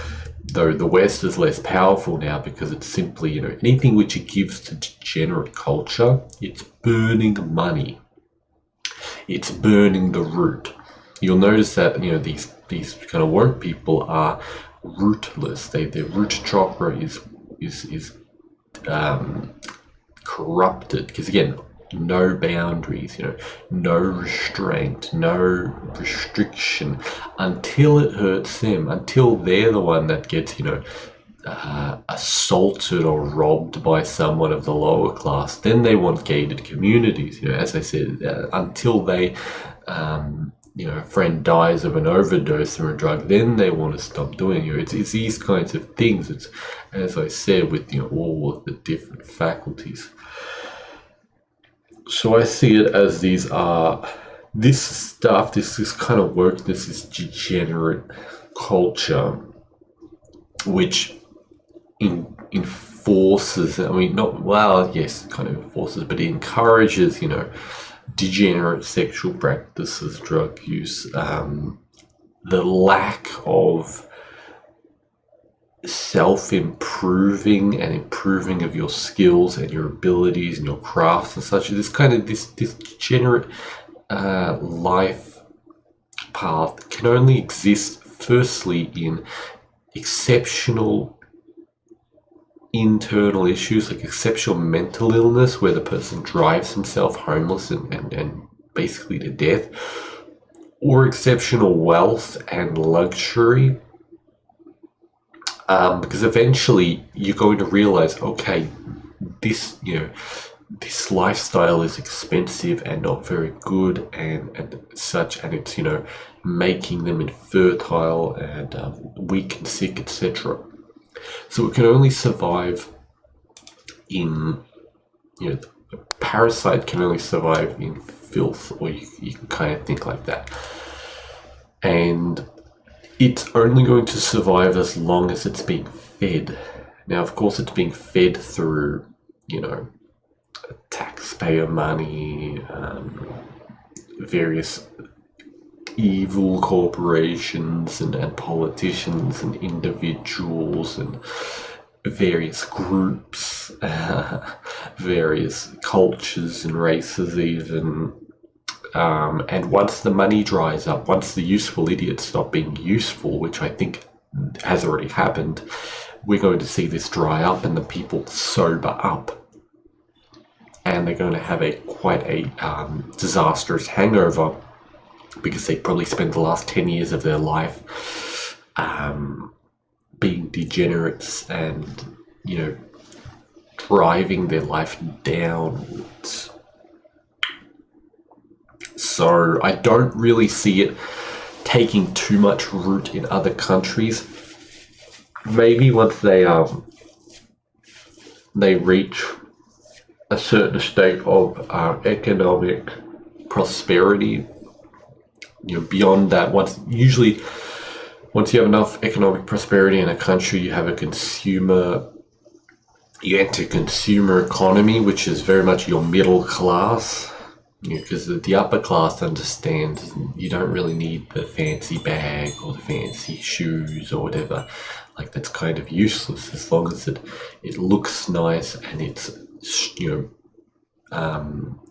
Though the West is less powerful now because it's simply, you know, anything which it gives to degenerate culture, it's burning money. It's burning the root. You'll notice that, you know, these kind of woke people are rootless. Their root chakra is corrupted, because again, no boundaries, you know, no restraint, no restriction, until it hurts them, until they're the one that gets, you know, assaulted or robbed by someone of the lower class. Then they want gated communities, you know, as I said, until they you know, a friend dies of an overdose from a drug, then they want to stop doing it. It's these kinds of things. It's, as I said, with, you know, all of the different faculties. So I see it as this stuff, this kind of work, this is degenerate culture, which enforces, I mean, not, well, yes, kind of enforces, but it encourages, you know, degenerate sexual practices, drug use, the lack of self-improving and improving of your skills and your abilities and your crafts and such. This kind of this degenerate life path can only exist firstly in exceptional internal issues, like exceptional mental illness where the person drives himself homeless and basically to death, or exceptional wealth and luxury, because eventually you're going to realize, okay, this, you know, this lifestyle is expensive and not very good and such, and it's, you know, making them infertile and weak and sick, etc. So it can only survive in, you know, a parasite can only survive in filth, or you can kind of think like that. And it's only going to survive as long as it's being fed. Now, of course, it's being fed through, you know, taxpayer money, various evil corporations and politicians and individuals and various groups, various cultures and races even. And once the money dries up, once the useful idiots stop being useful, which I think has already happened, we're going to see this dry up and the people sober up. And they're going to have quite a disastrous hangover, because they probably spent the last 10 years of their life being degenerates and, you know, driving their life downwards. So I don't really see it taking too much root in other countries. Maybe once they reach a certain state of economic prosperity, you know, beyond that, once you have enough economic prosperity in a country, you enter consumer economy, which is very much your middle class, because the upper class understands you don't really need the fancy bag or the fancy shoes or whatever. Like, that's kind of useless as long as it looks nice and it's, you know,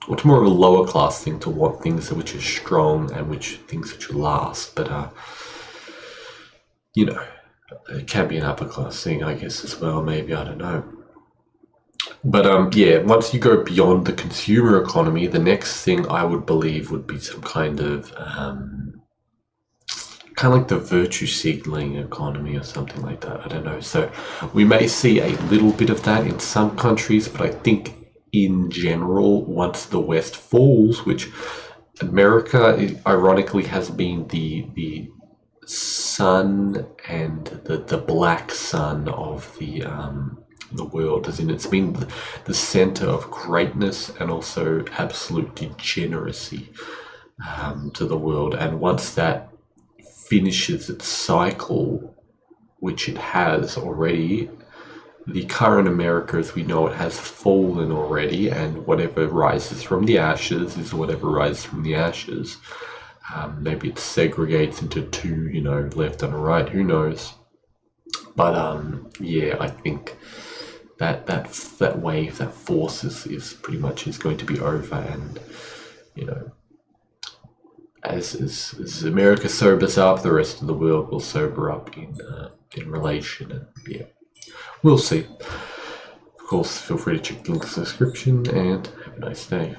it's more of a lower class thing to want things which are strong and things which last. But you know, it can be an upper class thing, I guess, as well. Maybe, I don't know. But yeah, once you go beyond the consumer economy, the next thing I would believe would be some kind of like the virtue signaling economy or something like that. I don't know. So we may see a little bit of that in some countries, but I think in general, once the West falls, which America ironically has been the sun and the black sun of the world, as in it's been the center of greatness and also absolute degeneracy to the world. And once that finishes its cycle, which it has already, the current America as we know it has fallen already, and whatever rises from the ashes is whatever rises from the ashes. Maybe it segregates into two, left and right, who knows. But yeah, I think that wave, that force is pretty much is going to be over, and as America sobers up, the rest of the world will sober up in relation, and yeah, we'll see. Of course, feel free to check the links in the description, and have a nice day.